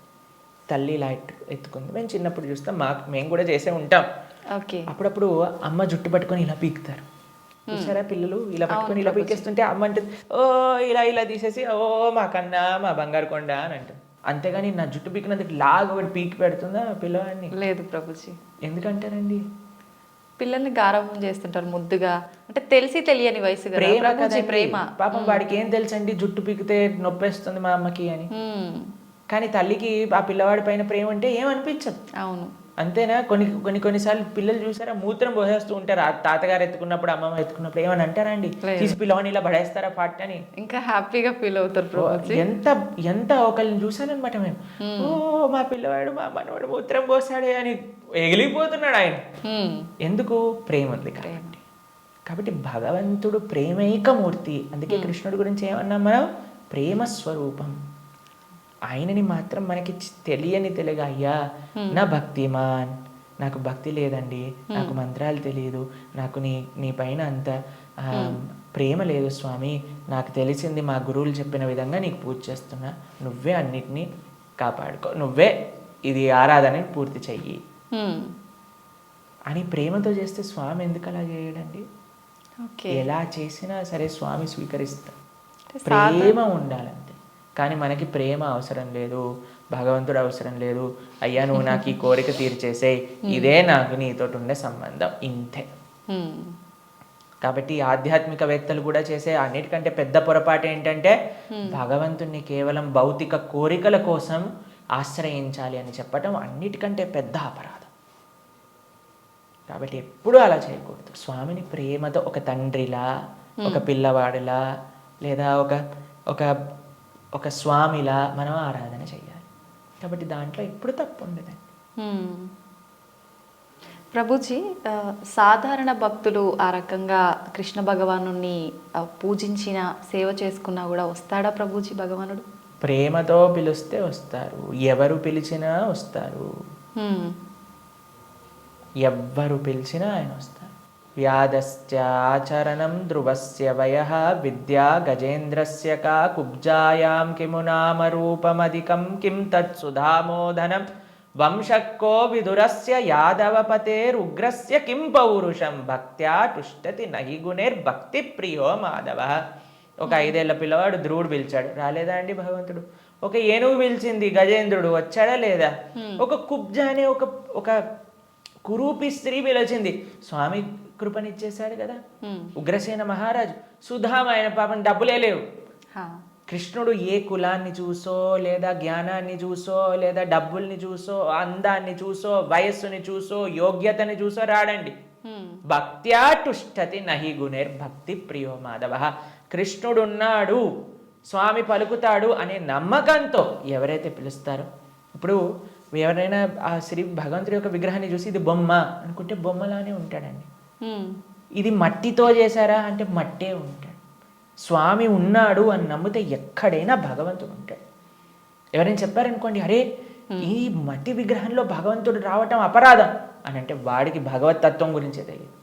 తల్లి ఇలా ఎత్తుకుంది. మేము చిన్నప్పుడు చూస్తాం, మేము కూడా చేసే ఉంటాం. అప్పుడప్పుడు అమ్మ జుట్టు పట్టుకొని ఇలా పీకుతారు చూసారా, పిల్లలు ఇలా పట్టుకొని ఇలా పీకేస్తుంటే అమ్మ అంటుంది ఓ ఇలా ఇలా తీసేసి ఓ మా కన్నా మా బంగారు కొండ అని అంటుంది. అంతేగాని నా జుట్టు పీకినందుకు లాగా ఒకటి పీకి పెడుతుందా పిల్లవాడిని? లేదు ప్రభుజీ. ఎందుకంటారండి? పిల్లల్ని గారాబం చేస్తుంటారు ముద్దుగా, అంటే తెలిసి తెలియని వయసు కదా, ప్రేమ. పాపం వాడికి ఏం తెలుసండి జుట్టు పీకితే నొప్పేస్తుంది మా అమ్మకి అని. కానీ తల్లికి ఆ పిల్లవాడి పైన ప్రేమ అంటే ఏమనిపించదు. అవును, అంతేనా? కొన్నిసార్లు పిల్లలు చూసారా మూత్రం పోసేస్తూ ఉంటారు, ఆ తాతగారు ఎత్తుకున్నప్పుడు అమ్మమ్మ ఎత్తుకున్నప్పుడు ఏమని అంటారా అండి? తీసి పిల్లవాడిని ఇలా పడేస్తారా పాట అని? ఇంకా హ్యాపీగా ఫీల్ అవుతారు. ఎంత ఒకళ్ళని చూసానమాట మేము, ఓ మా పిల్లవాడు మా మనవాడు మూత్రం పోసాడే అని ఎగిలిపోతున్నాడు ఆయన. ఎందుకు? ప్రేమ ఉంది కాబట్టి భగవంతుడు ప్రేమైకమూర్తి. అందుకే కృష్ణుడి గురించి ఏమన్నాం మనం? ప్రేమ స్వరూపం. ఆయనని మాత్రం మనకి తెలియగా, అయ్యా నా భక్తిమాన్, నాకు భక్తి లేదండి, నాకు మంత్రాలు తెలియదు, నాకు నీ పైన అంత ప్రేమ లేదు స్వామి, నాకు తెలిసింది మా గురువులు చెప్పిన విధంగా నీకు పూజ చేస్తున్నా, నువ్వే అన్నిటినీ కాపాడుకో, నువ్వే ఇది ఆరాధనని పూర్తి చెయ్యి అని ప్రేమతో చేస్తే స్వామి ఎందుకు అలా చేయడండి? ఎలా చేసినా సరే స్వామి స్వీకరిస్తా. ప్రేమ ఉండాలంతే. కానీ మనకి ప్రేమ అవసరం లేదు, భగవంతుడు అవసరం లేదు. అయ్యా నువ్వు నాకు ఈ కోరిక తీర్చేసేయ్, ఇదే నాకు నీతోటి ఉండే సంబంధం, ఇంతే. కాబట్టి ఆధ్యాత్మికవేత్తలు కూడా చేసే అన్నిటికంటే పెద్ద పొరపాటు ఏంటంటే భగవంతుణ్ణి కేవలం భౌతిక కోరికల కోసం ఆశ్రయించాలి అని చెప్పటం అన్నిటికంటే పెద్ద అపరాధం. కాబట్టి ఎప్పుడూ అలా చేయకూడదు. స్వామిని ప్రేమతో ఒక తండ్రిలా, ఒక పిల్లవాడిలా, లేదా ఒక స్వామిలా మనం ఆరాధన చేయాలి. కాబట్టి దాంట్లో ఎప్పుడు తప్పు ఉండదండి. ప్రభుజీ, సాధారణ భక్తులు ఆ రకంగా కృష్ణ భగవాను పూజించిన సేవ చేసుకున్నా కూడా వస్తాడా ప్రభుజీ భగవానుడు? ప్రేమతో పిలిస్తే వస్తారు, ఎవరు పిలిచినా వస్తారు. ఎవ్వరు పిలిచినా ఆయన వస్తారు. వ్యాధశ్చాచరణం ధ్రువస్య వయః విద్యా గజేంద్రస్య కా కుబ్జాయాం కిము నామ రూపమధికం కిం తత్సుధామోదనం వంశక్కో విదురస్య యాదవపతేరుగ్రస్య కిం పౌరుషం భక్త్యా తుష్టతి నహి గుణైర్భక్తి ప్రియో మాధవ. ఒక 5 ఏళ్ల పిల్లవాడు ధ్రువుడు పిలిచాడు, రాలేదా అండి భగవంతుడు? ఒక ఏనుగు పిలిచింది, గజేంద్రుడు వచ్చాడా లేదా? ఒక కుబ్జ అనే ఒక కురూపి స్త్రీ పిలిచింది, స్వామి కృపనిచ్చేశాడు కదా. ఉగ్రసేన మహారాజు, సుధామ, ఆయన పాపం డబ్బులే లేవు. కృష్ణుడు ఏ కులాన్ని చూసో, లేదా జ్ఞానాన్ని చూసో, లేదా డబ్బుల్ని చూసో, అందాన్ని చూసో, వయస్సుని చూసో, యోగ్యతని చూసో రాడండి. భక్త్యా తుష్టతి నహి గుణైర్భక్తి ప్రియో మాధవ. కృష్ణుడున్నాడు, స్వామి పలుకుతాడు అనే నమ్మకంతో ఎవరైతే పిలుస్తారో, ఇప్పుడు ఎవరైనా ఆ శ్రీ భగవంతుడి యొక్క విగ్రహాన్ని చూసి ఇది బొమ్మ అనుకుంటే బొమ్మలానే ఉంటాడండి. ఇది మట్టితో చేశారా అంటే మట్టే ఉంటాడు. స్వామి ఉన్నాడు అని నమ్మితే ఎక్కడైనా భగవంతుడు ఉంటాడు. ఎవరైనా చెప్పారనుకోండి, అరే ఈ మట్టి విగ్రహంలో భగవంతుడు రావటం అపరాధం అని అంటే వాడికి భగవత్ తత్వం గురించే తెలియదు.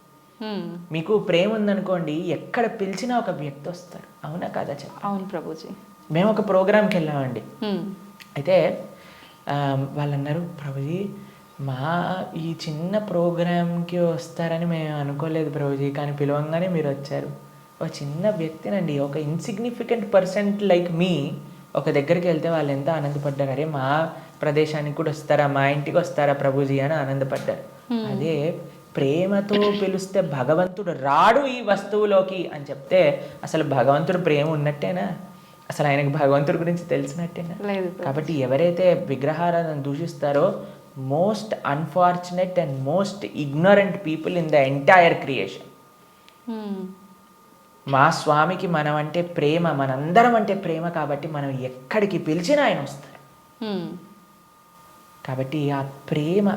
మీకు ప్రేమ ఉందనుకోండి, ఎక్కడ పిలిచినా ఒక వ్యక్తి వస్తారు. అవునా కాదా చెప్పండి? అవును ప్రభుజీ. మేము ఒక ప్రోగ్రామ్కి వెళ్ళామండి. అయితే వాళ్ళు అన్నారు, ప్రభుజీ మా ఈ చిన్న ప్రోగ్రామ్కి వస్తారని మేము అనుకోలేదు ప్రభుజీ, కానీ పిలవంగానే మీరు వచ్చారు. ఒక చిన్న వ్యక్తినండి, ఒక ఇన్సిగ్నిఫికెంట్ పర్సెంట్ లైక్ మీ ఒక దగ్గరికి వెళ్తే వాళ్ళు ఎంత ఆనందపడ్డారు, అరే మా ప్రదేశానికి కూడా వస్తారా, మా ఇంటికి వస్తారా ప్రభుజీ అని ఆనందపడ్డారు. అదే ప్రేమతో పిలిస్తే భగవంతుడు రాడు ఈ వస్తువులోకి అని చెప్తే అసలు భగవంతుడు ప్రేమ ఉన్నట్టేనా? అసలు ఆయనకు భగవంతుడి గురించి తెలిసినట్టేనా? లేదు. కాబట్టి ఎవరైతే విగ్రహారాధన దూషిస్తారో most unfortunate and most ignorant people in the entire creation. మా స్వామికి మనం అంటే ప్రేమ, మనందరం అంటే ప్రేమ, కాబట్టి మనం ఎక్కడికి పిలిచినా ఆయన వస్తారు. కాబట్టి ఆ ప్రేమ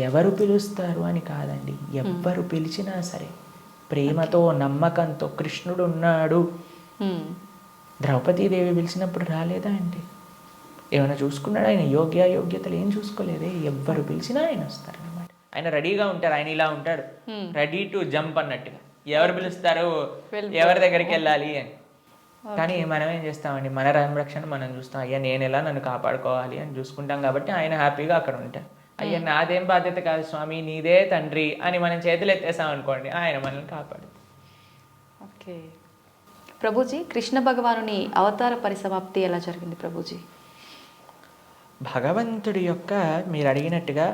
ఎవరు పిలుస్తారు అని కాదండి, ఎవ్వరు పిలిచినా సరే ప్రేమతో నమ్మకంతో కృష్ణుడు ఉన్నాడు. ద్రౌపదీదేవి పిలిచినప్పుడు రాలేదా అండి? ఏమైనా చూసుకున్నాడు ఆయన? యోగ్యతలు ఏం చూసుకోలేదే. ఎవ్వరు పిలిచినా ఆయన వస్తారు అన్నమాట. ఆయన రెడీగా ఉంటారు. ఆయన ఇలా ఉంటాడు, రెడీ టు జంప్ అన్నట్టుగా. ఎవరు పిలుస్తారు, ఎవరి దగ్గరికి వెళ్ళాలి అని. కానీ మనం ఏం చేస్తామండి, మన సంరక్షణ మనం చూస్తాం. అయ్యా నేను ఎలా నన్ను కాపాడుకోవాలి అని చూసుకుంటాం. కాబట్టి ఆయన హ్యాపీగా అక్కడ ఉంటారు. అయ్యా నాదేం బాధ్యత కాదు స్వామి, నీదే తండ్రి అని మనం చేతులు ఎత్తేసాం అనుకోండి, ఆయన మనల్ని కాపాడు. ఓకే ప్రభుజీ, కృష్ణ భగవానుని అవతార పరిసమాప్తి ఎలా జరిగింది ప్రభుజీ? భగవంతుడి యొక్క, మీరు అడిగినట్టుగా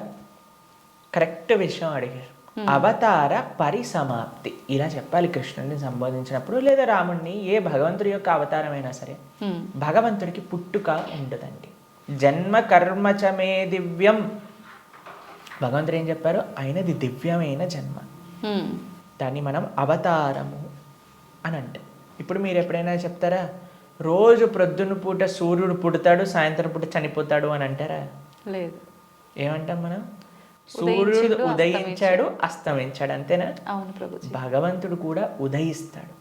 కరెక్ట్ విషయం అడిగారు. అవతార పరిసమాప్తి ఇలా చెప్పాలి కృష్ణుడిని సంబోధించినప్పుడు, లేదా రాముడిని. ఏ భగవంతుడి యొక్క అవతారమైనా సరే భగవంతుడికి పుట్టుక ఉండదండి. జన్మ కర్మచమే దివ్యం. భగవంతుడు ఏం చెప్పారు? ఆయనది దివ్యమైన జన్మ. దాన్ని మనం అవతారము అని అంటాం. ఇప్పుడు మీరు ఎప్పుడైనా చెప్తారా, రోజు ప్రొద్దున పూట సూర్యుడు పుడతాడు, సాయంత్రం పూట చనిపోతాడు అని అంటారా? లేదు. ఏమంటాం మనం? సూర్యుడు ఉదయించాడు, అస్తమించాడు, అంతేనా? అవును ప్రభుజీ. భగవంతుడు కూడా ఉదయిస్తాడు,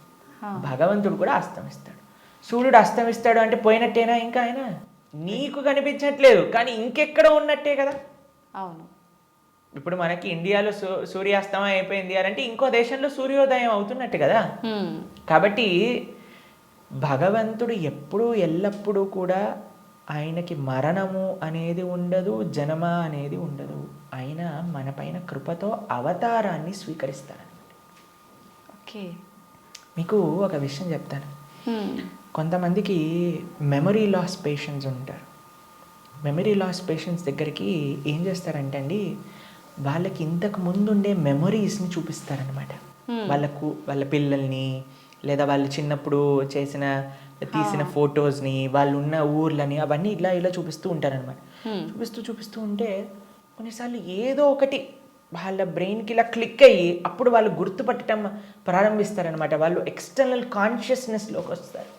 భగవంతుడు కూడా అస్తమిస్తాడు. సూర్యుడు అస్తమిస్తాడు అంటే పోయినట్టేనా? ఇంకా ఆయన నీకు కనిపించట్లేదు, కానీ ఇంకెక్కడ ఉన్నట్టే కదా. అవును. ఇప్పుడు మనకి ఇండియాలో సూర్యాస్తమయం అయిపోయింది అంటే ఇంకో దేశంలో సూర్యోదయం అవుతున్నట్టు కదా. కాబట్టి భగవంతుడు ఎప్పుడూ ఎల్లప్పుడూ కూడా ఆయనకి మరణము అనేది ఉండదు, జనమ అనేది ఉండదు. ఆయన మన పైన కృపతో అవతారాన్ని స్వీకరిస్తారనమాట. ఓకే, మీకు ఒక విషయం చెప్తాను. కొంతమందికి మెమరీ లాస్ పేషెంట్స్ ఉంటారు. మెమరీ లాస్ పేషెంట్స్ దగ్గరికి ఏం చేస్తారంటే అండి, వాళ్ళకి ఇంతకు ముందు ఉండే మెమరీస్ని చూపిస్తారనమాట. వాళ్ళ పిల్లల్ని, లేదా వాళ్ళు చిన్నప్పుడు తీసిన ఫొటోస్ని, వాళ్ళు ఉన్న ఊర్లని, అవన్నీ ఇలా చూపిస్తూ ఉంటారనమాట. చూపిస్తూ ఉంటే కొన్నిసార్లు ఏదో ఒకటి వాళ్ళ బ్రెయిన్కి ఇలా క్లిక్ అయ్యి అప్పుడు వాళ్ళు గుర్తుపట్టడం ప్రారంభిస్తారనమాట. వాళ్ళు ఎక్స్టర్నల్ కాన్షియస్నెస్లోకి వస్తారు.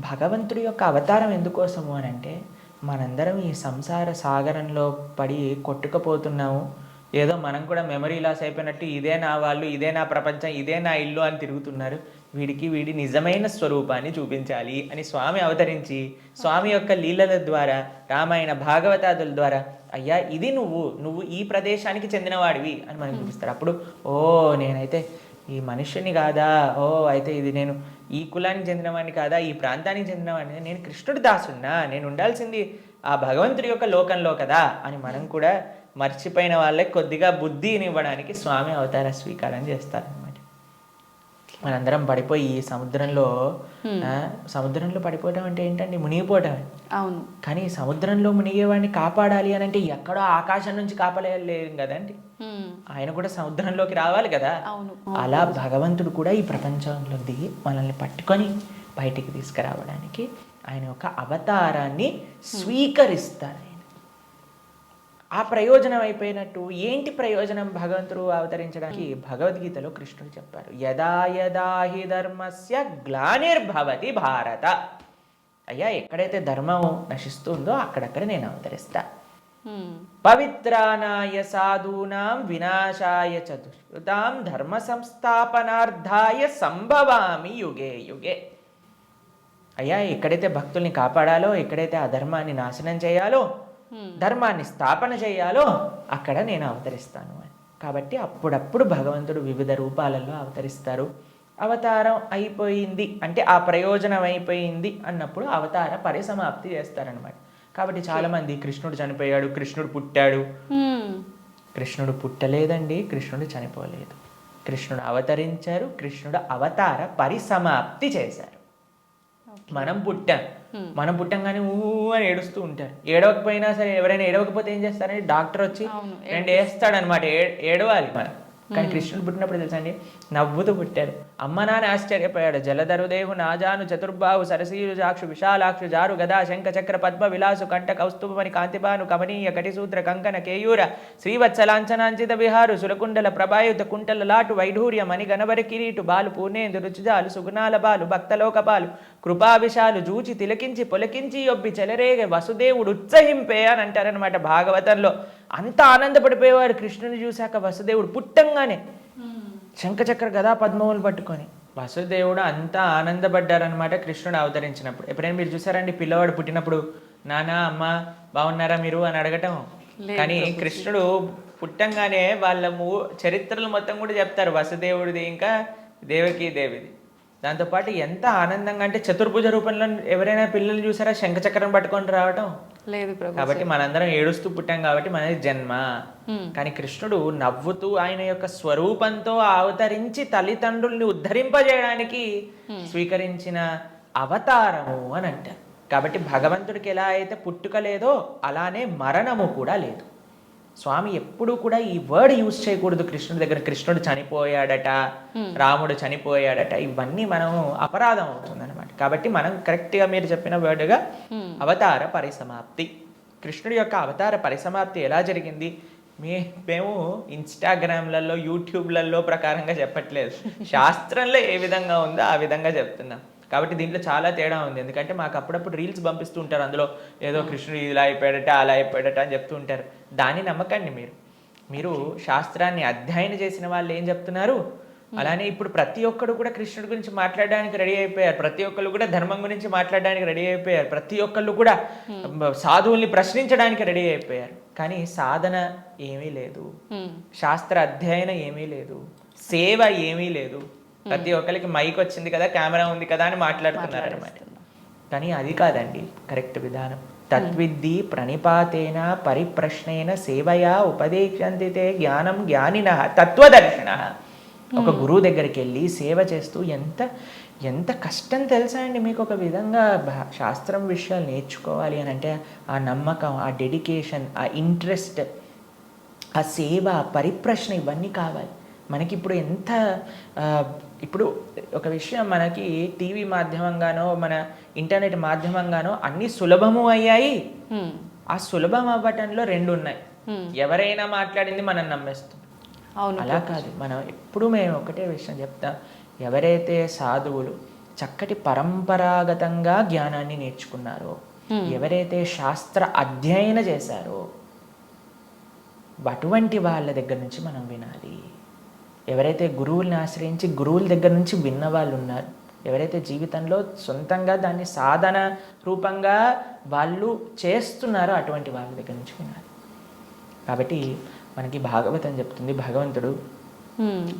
భగవంతుడి యొక్క అవతారం ఎందుకోసము అని అంటే, మనందరం ఈ సంసార సాగరంలో పడి కొట్టుకుపోతున్నాము. ఏదో మనం కూడా మెమరీ లాస్ అయిపోయినట్టు ఇదే నా వాళ్ళు, ఇదే నా ప్రపంచం, ఇదే నా ఇల్లు అని తిరుగుతున్నారు. వీడి నిజమైన స్వరూపాన్ని చూపించాలి అని స్వామి అవతరించి, స్వామి యొక్క లీలల ద్వారా, రామాయణ భాగవతాదుల ద్వారా, అయ్యా ఇది నువ్వు ఈ ప్రదేశానికి చెందినవాడివి అని మనకు చూపిస్తారు. అప్పుడు నేనైతే ఈ మనుష్యుని కాదా, అయితే ఇది నేను ఈ కులానికి చెందినవాడిని కాదా, ఈ ప్రాంతానికి చెందినవాడిని, నేను కృష్ణుడి దాసున్నా, నేను ఉండాల్సింది ఆ భగవంతుడి యొక్క లోకంలో కదా అని మనం కూడా మర్చిపోయిన వాళ్ళకి కొద్దిగా బుద్ధిని ఇవ్వడానికి స్వామి అవతార స్వీకారం చేస్తారనమాట. మనందరం పడిపోయి ఈ సముద్రంలో పడిపోవడం అంటే ఏంటండి? మునిగిపోవటమే. అవును. కానీ సముద్రంలో మునిగేవాడిని కాపాడాలి అని అంటే ఎక్కడో ఆకాశం నుంచి కాపాడలేం కదండి, ఆయన కూడా సముద్రంలోకి రావాలి కదా. అలా భగవంతుడు కూడా ఈ ప్రపంచంలో దిగి మనల్ని పట్టుకొని బయటికి తీసుకురావడానికి ఆయన ఒక అవతారాన్ని స్వీకరిస్తారు. ఆ ప్రయోజనం అయిపోయినట్టు ఏంటి ప్రయోజనం భగవంతుడు అవతరించడానికి? భగవద్గీతలో కృష్ణుడు చెప్పారు, యదా యదా హి ధర్మస్య గ్లానిర్భవతి భారత. అయ్యా ఎక్కడైతే ధర్మం నశిస్తుందో అక్కడక్కడ నేను అవతరిస్తా. పవిత్రానాయ సాధూనాం వినాశాయ చ దుష్కృతాం ధర్మ సంస్థాపనార్థాయ సంభవామి యుగే యుగే. అయ్యా ఎక్కడైతే భక్తుల్ని కాపాడాలో, ఎక్కడైతే అధర్మాన్ని నాశనం చేయాలో, ధర్మాన్ని స్థాపన చేయాలో అక్కడ నేను అవతరిస్తాను అని. కాబట్టి అప్పుడప్పుడు భగవంతుడు వివిధ రూపాలలో అవతరిస్తారు. అవతారం అయిపోయింది అంటే, ఆ ప్రయోజనం అయిపోయింది అన్నప్పుడు అవతార పరిసమాప్తి చేస్తారనమాట. కాబట్టి చాలామంది కృష్ణుడు చనిపోయాడు, కృష్ణుడు పుట్టాడు. కృష్ణుడు పుట్టలేదండి, కృష్ణుడు చనిపోలేదు. కృష్ణుడు అవతరించారు, కృష్ణుడు అవతార పరిసమాప్తి చేశారు. మనం పుట్టంగానే అని ఏడుస్తూ ఉంటారు. ఏడవకపోయినా సరే, ఎవరైనా ఏడవకపోతే ఏం చేస్తారంటే డాక్టర్ వచ్చి 2 వేస్తాడనమాట. ఏడవాలి మనం. కానీ కృష్ణుడు పుట్టినప్పుడు తెలుసా అండి, నవ్వుతూ పుట్టాడు. అమ్మ నాన్న ఆశ్చర్యపోయాడు. జలధరుదేహు నాజాను చతుర్బాహు సరసీరు జాక్షు విశాలాక్షు జారు గదా శంఖ చక్ర పద్మ విలాసు కంఠ కౌస్తుభమణి కాంతిబాను కమనీయ కటిసూత్ర కంకణ కేయూర శ్రీవత్సలాంఛనాంచిత విహారు సురకుండల ప్రభాయుత కుంటల లాటు వైఢూర్య మణి గణవరి కిరీటు బాలు పూర్ణేందు రుచిజాలు సుగుణాల బాలు భక్తలోక బాలు కృపావిశాలు జూచి తిలకించి పొలకించి యొబ్బి చెలరేగ వసుదేవుడు ఉత్సహింపే అని అంటారనమాట భాగవతంలో. అంత ఆనందపడిపోయేవాడు కృష్ణుని చూశాక వసుదేవుడు పుట్టంగానే శంఖచక్ర గదా పద్మములు పట్టుకొని. వసుదేవుడు అంతా ఆనందపడ్డారనమాట కృష్ణుడు అవతరించినప్పుడు. ఎప్పుడైనా మీరు చూసారండి పిల్లవాడు పుట్టినప్పుడు నాన్న అమ్మ బాగున్నారా మీరు అని అడగటం? కానీ కృష్ణుడు పుట్టంగానే వాళ్ళ చరిత్రలు మొత్తం కూడా చెప్తారు, వసుదేవుడిది ఇంకా దేవకీ దేవిది. దాంతోపాటు ఎంత ఆనందంగా అంటే చతుర్భుజ రూపంలో ఎవరైనా పిల్లలు చూసారా శంఖచక్రం పట్టుకొని రావటం? లేదు ప్రభు. కాబట్టి మనందరం ఏడుస్తూ పుట్టాం కాబట్టి మనది జన్మ. కానీ కృష్ణుడు నవ్వుతూ ఆయన యొక్క స్వరూపంతో అవతరించి తల్లిదండ్రుల్ని ఉద్ధరింపజేయడానికి స్వీకరించిన అవతారము అని అంటారు. కాబట్టి భగవంతుడికి ఎలా అయితే పుట్టుక లేదో అలానే మరణము కూడా లేదు. స్వామి ఎప్పుడూ కూడా ఈ వర్డ్ యూజ్ చేయకూడదు కృష్ణుడి దగ్గర. కృష్ణుడు చనిపోయాడట, రాముడు చనిపోయాడట, ఇవన్నీ మనం అపరాధం అవుతుంది అనమాట. కాబట్టి మనం కరెక్ట్గా మీరు చెప్పిన వర్డ్గా అవతార పరిసమాప్తి, కృష్ణుడి యొక్క అవతార పరిసమాప్తి ఎలా జరిగింది మేము ఇన్స్టాగ్రామ్లలో యూట్యూబ్లలో ప్రకారంగా చెప్పట్లేదు, శాస్త్రంలో ఏ విధంగా ఉందో ఆ విధంగా చెప్తున్నాం. కాబట్టి దీంట్లో చాలా తేడా ఉంది. ఎందుకంటే మాకు అప్పుడప్పుడు రీల్స్ పంపిస్తూ ఉంటారు, అందులో ఏదో కృష్ణుడు ఇలా అయిపోయాడట అలా అయిపోయాడట అని చెప్తూ ఉంటారు. దాన్ని నమ్మకండి. మీరు శాస్త్రాన్ని అధ్యయనం చేసిన వాళ్ళు ఏం చెప్తున్నారు, అలానే ఇప్పుడు ప్రతి ఒక్కరు కూడా కృష్ణుడి గురించి మాట్లాడడానికి రెడీ అయిపోయారు. ప్రతి ఒక్కరు కూడా ధర్మం గురించి మాట్లాడడానికి రెడీ అయిపోయారు. ప్రతి ఒక్కళ్ళు కూడా సాధువుల్ని ప్రశ్నించడానికి రెడీ అయిపోయారు. కానీ సాధన ఏమీ లేదు, శాస్త్ర అధ్యయనం ఏమీ లేదు, సేవ ఏమీ లేదు. ప్రతి ఒక్కరికి మైక్ వచ్చింది కదా, కెమెరా ఉంది కదా అని మాట్లాడుతున్నారు అనమాట. కానీ అది కాదండి కరెక్ట్ విధానం. తద్విద్ధి ప్రణిపాతేన పరిప్రశ్నేన సేవయా ఉపదేశంతితే జ్ఞానం జ్ఞానినః తత్వదర్శినః. ఒక గురువు దగ్గరికి వెళ్ళి సేవ చేస్తూ ఎంత కష్టం తెలుసా అండి మీకు. ఒక విధంగా శాస్త్రం విషయాలు నేర్చుకోవాలి అని అంటే ఆ నమ్మకం, ఆ డెడికేషన్, ఆ ఇంట్రెస్ట్, ఆ సేవ, పరిప్రశ్న ఇవన్నీ కావాలి మనకి. ఇప్పుడు ఒక విషయం మనకి టీవీ మాధ్యమంగానో మన ఇంటర్నెట్ మాధ్యమంగానో అన్ని సులభము అయ్యాయి. ఆ సులభం అవ్వటంలో రెండు ఉన్నాయి. ఎవరైనా మాట్లాడింది మనం నమ్మేస్తాం. అలా కాదు. మనం ఎప్పుడు మేము ఒకటే విషయం చెప్తాం, ఎవరైతే సాధువులు చక్కటి పరంపరాగతంగా జ్ఞానాన్ని నేర్చుకున్నారో, ఎవరైతే శాస్త్ర అధ్యయన చేశారో అటువంటి వాళ్ళ దగ్గర నుంచి మనం వినాలి. ఎవరైతే గురువుల్ని ఆశ్రయించి గురువుల దగ్గర నుంచి విన్న వాళ్ళు ఉన్నారు, ఎవరైతే జీవితంలో సొంతంగా దాన్ని సాధన రూపంగా వాళ్ళు చేస్తున్నారో అటువంటి వాళ్ళ దగ్గర నుంచి వినాలి. కాబట్టి మనకి భాగవతం చెప్తుంది, భగవంతుడు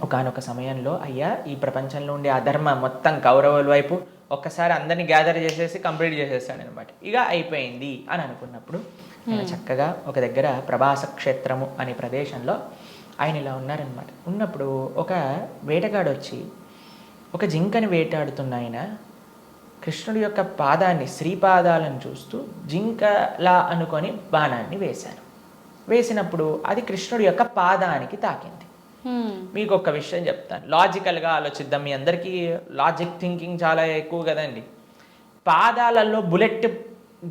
ఒకానొక సమయంలో అయ్యా ఈ ప్రపంచంలో ఉండే అధర్మ మొత్తం కౌరవుల వైపు ఒక్కసారి అందరినీ గ్యాదర్ చేసేసి కంప్లీట్ చేసేస్తాడు అనమాట. ఇక అయిపోయింది అని అనుకున్నప్పుడు ఆయన చక్కగా ఒక దగ్గర ప్రభాస క్షేత్రము అనే ప్రదేశంలో ఆయన ఇలా ఉన్నారనమాట. ఉన్నప్పుడు ఒక వేటగాడు వచ్చి ఒక జింకని వేటాడుతున్న ఆయన కృష్ణుడి యొక్క పాదాన్ని, శ్రీపాదాలను చూస్తూ జింకలా అనుకొని బాణాన్ని వేశారు. వేసినప్పుడు అది కృష్ణుడి యొక్క పాదానికి తాకింది. మీకు ఒక విషయం చెప్తాను, లాజికల్గా ఆలోచిద్దాం. మీ అందరికీ లాజిక్ థింకింగ్ చాలా ఎక్కువ కదండి. పాదాలలో బుల్లెట్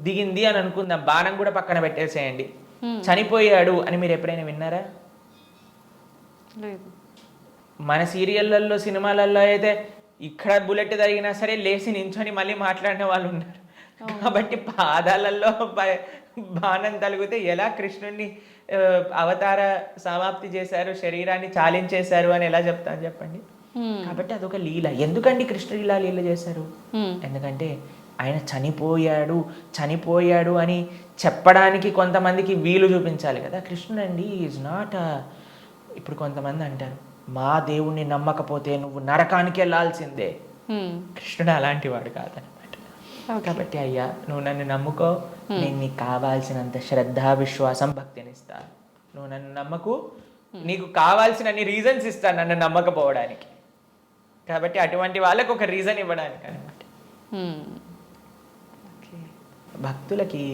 దిగింది అని అనుకుందాం, బాణం కూడా పక్కన పెట్టేసేయండి, చనిపోయాడు అని మీరు ఎప్పుడైనా విన్నారా? మన సీరియళ్ళల్లో సినిమాలలో అయితే ఇక్కడ బుల్లెట్ తగినా సరే లేచి నించొని మళ్ళీ మాట్లాడిన వాళ్ళు ఉన్నారు. కాబట్టి పాదాలలో బాణం తలిగితే ఎలా కృష్ణుడిని అవతార సమాప్తి చేశారు, శరీరాన్ని చాలించేశారు అని ఎలా చెప్తాను చెప్పండి. కాబట్టి అదొక లీల. ఎందుకండి కృష్ణుడు ఇలా లీల చేశారు? ఎందుకంటే ఆయన చనిపోయాడు అని చెప్పడానికి కొంతమందికి వీలు చూపించాలి కదా. కృష్ణుడు అండి ఈజ్ నాట్ ఇప్పుడు కొంతమంది అంటారు మా దేవుణ్ణి నమ్మకపోతే నువ్వు నరకానికి వెళ్ళాల్సిందే. కృష్ణుడు అలాంటి వాడు కాదనమాట. కాబట్టి అయ్యా నువ్వు నన్ను నమ్ముకో, నేను నీకు కావాల్సినంత శ్రద్ధ, విశ్వాసం, భక్తిని ఇస్తాను. నువ్వు నన్ను నమ్మకు, నీకు కావాల్సినన్ని రీజన్స్ ఇస్తాను నన్ను నమ్మకపోవడానికి. కాబట్టి అటువంటి వాళ్ళకు ఒక రీజన్ ఇవ్వడానికి అనమాట. భక్తులకి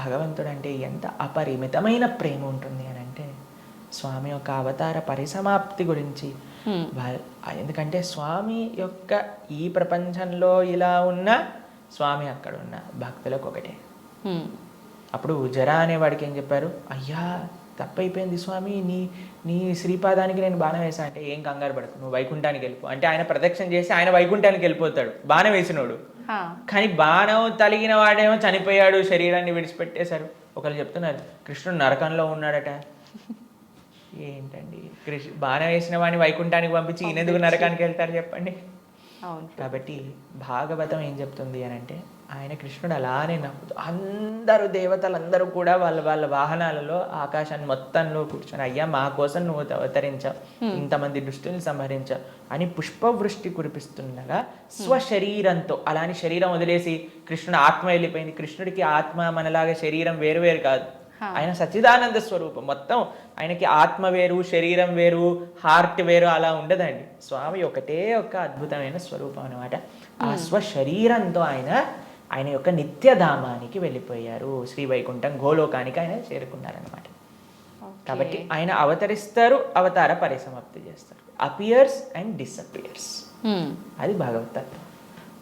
భగవంతుడు అంటే ఎంత అపరిమితమైన ప్రేమ ఉంటుంది అని అంటే స్వామి యొక్క అవతార పరిసమాప్తి గురించి ఎందుకంటే స్వామి యొక్క ఈ ప్రపంచంలో ఇలా ఉన్న స్వామి అక్కడ ఉన్న భక్తులకు ఒకటే. అప్పుడు జరా అనేవాడికి ఏం చెప్పారు, అయ్యా తప్పైపోయింది స్వామి, నీ శ్రీపాదానికి నేను బాణం వేసా అంటే ఏం కంగారు పడకు, నువ్వు వైకుంఠానికి వెళ్ళిపో అంటే ఆయన ప్రదక్షిణ చేసి ఆయన వైకుంఠానికి వెళ్ళిపోతాడు బాణం వేసినోడు. కానీ బాణం తలిగిన వాడేమో చనిపోయాడు, శరీరాన్ని విడిచిపెట్టేశారు. ఒకళ్ళు చెప్తున్నారు కృష్ణుడు నరకంలో ఉన్నాడట. ఏంటండి, బాణం వేసిన వాడిని వైకుంఠానికి పంపించి ఈయనెందుకు నరకానికి వెళ్తారు చెప్పండి. కాబట్టి భాగవతం ఏం చెప్తుంది అని అంటే, ఆయన కృష్ణుడు అలానే నవ్వుతూ అందరూ దేవతలందరూ కూడా వాళ్ళ వాహనాలలో ఆకాశాన్ని మొత్తంలో కూర్చొని, అయ్యా మా కోసం నువ్వు అవతరించావు, ఇంతమంది దుష్టుల్ని సంహరించావు అని పుష్పవృష్టి కురిపిస్తుండగా స్వశరీరంతో, అలాని శరీరం వదిలేసి కృష్ణుడు ఆత్మ వెళ్ళిపోయింది. కృష్ణుడికి ఆత్మ మనలాగా శరీరం వేరు వేరు కాదు, ఆయన సచ్చిదానంద స్వరూపం. మొత్తం ఆయనకి ఆత్మ వేరు, శరీరం వేరు, హార్ట్ వేరు అలా ఉండదండి. స్వామి ఒకటే ఒక అద్భుతమైన స్వరూపం అనమాట. ఆ స్వశరీరంతో ఆయన యొక్క నిత్యధామానికి వెళ్ళిపోయారు. శ్రీ వైకుంఠం గోలోకానికి ఆయన చేరుకున్నారనమాట. కాబట్టి ఆయన అవతరిస్తారు, అవతార పరిసమాప్తి చేస్తారు. Appears and disappears. అది భగవతత్వం.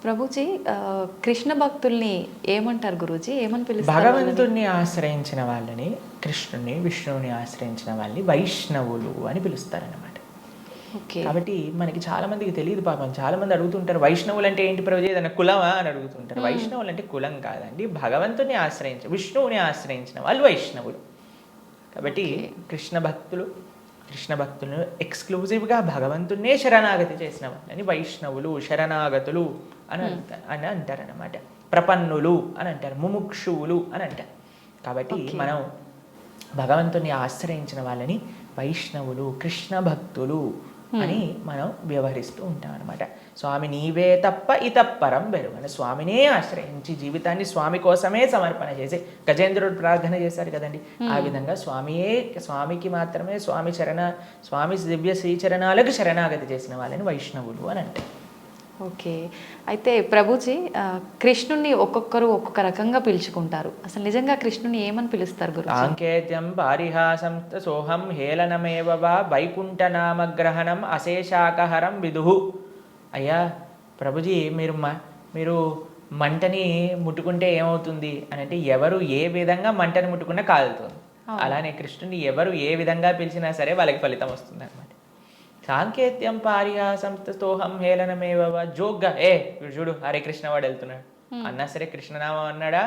ప్రభుజీ, కృష్ణ భక్తుల్ని ఏమంటారు గురూజీ, ఏమని పిలుస్తారు? భగవంతుణ్ణి ఆశ్రయించిన వాళ్ళని, కృష్ణుని విష్ణువుని ఆశ్రయించిన వాళ్ళని వైష్ణవులు అని పిలుస్తారనమాట. కాబట్టి మనకి చాలా మందికి తెలియదు పాపం. చాలా మంది అడుగుతుంటారు వైష్ణవులు అంటే ఏంటి ప్రభుజీ, ఏదైనా కులమా అని అడుగుతుంటారు. వైష్ణవులు అంటే కులం కాదండి, భగవంతుని విష్ణువుని ఆశ్రయించిన వాళ్ళు వైష్ణవులు. కాబట్టి కృష్ణ భక్తులను ఎక్స్క్లూజివ్గా భగవంతున్నే శరణాగతి చేసిన వాళ్ళని వైష్ణవులు, శరణాగతులు అని అంటారనమాట. ప్రపన్నులు అని అంటారు, ముముక్షువులు అని అంటారు. కాబట్టి మనం భగవంతుని ఆశ్రయించిన వాళ్ళని వైష్ణవులు, కృష్ణ భక్తులు అని మనం వ్యవహరిస్తూ ఉంటాం అనమాట. స్వామి నీవే తప్ప ఇతప్పరం బెరుగు అని స్వామినే ఆశ్రయించి జీవితాన్ని స్వామి కోసమే సమర్పణ చేసి గజేంద్రుడు ప్రార్థన చేశారు కదండి. ఆ విధంగా స్వామికి మాత్రమే స్వామి దివ్య శ్రీచరణాలకు శరణాగతి చేసిన వాళ్ళని వైష్ణవులు అని అంటారు. ఓకే. అయితే ప్రభుజీ, కృష్ణుణ్ణి ఒక్కొక్కరు ఒక్కొక్క రకంగా పిలుచుకుంటారు. అసలు నిజంగా కృష్ణుని ఏమని పిలుస్తారు గురు? సాంకేత్యం పారిహాసం సోహం హేళనమేవ వా వైకుంఠనామగ్రహణం అశేషాకహరం విదుహు. అయ్యా ప్రభుజీ, మీరు మంటని ముట్టుకుంటే ఏమవుతుంది అని అంటే, ఎవరు ఏ విధంగా మంటని ముట్టుకున్నా కాలుతుంది. అలానే కృష్ణుని ఎవరు ఏ విధంగా పిలిచినా సరే వాళ్ళకి ఫలితం వస్తుంది అనమాట. సాంకేత్యం పారిహాసం స్తోహం హేళనమేవ జోగ్గా చూడు హరే కృష్ణ వాడు వెళ్తున్నాడు అన్నా సరే, కృష్ణనామం అన్నాడా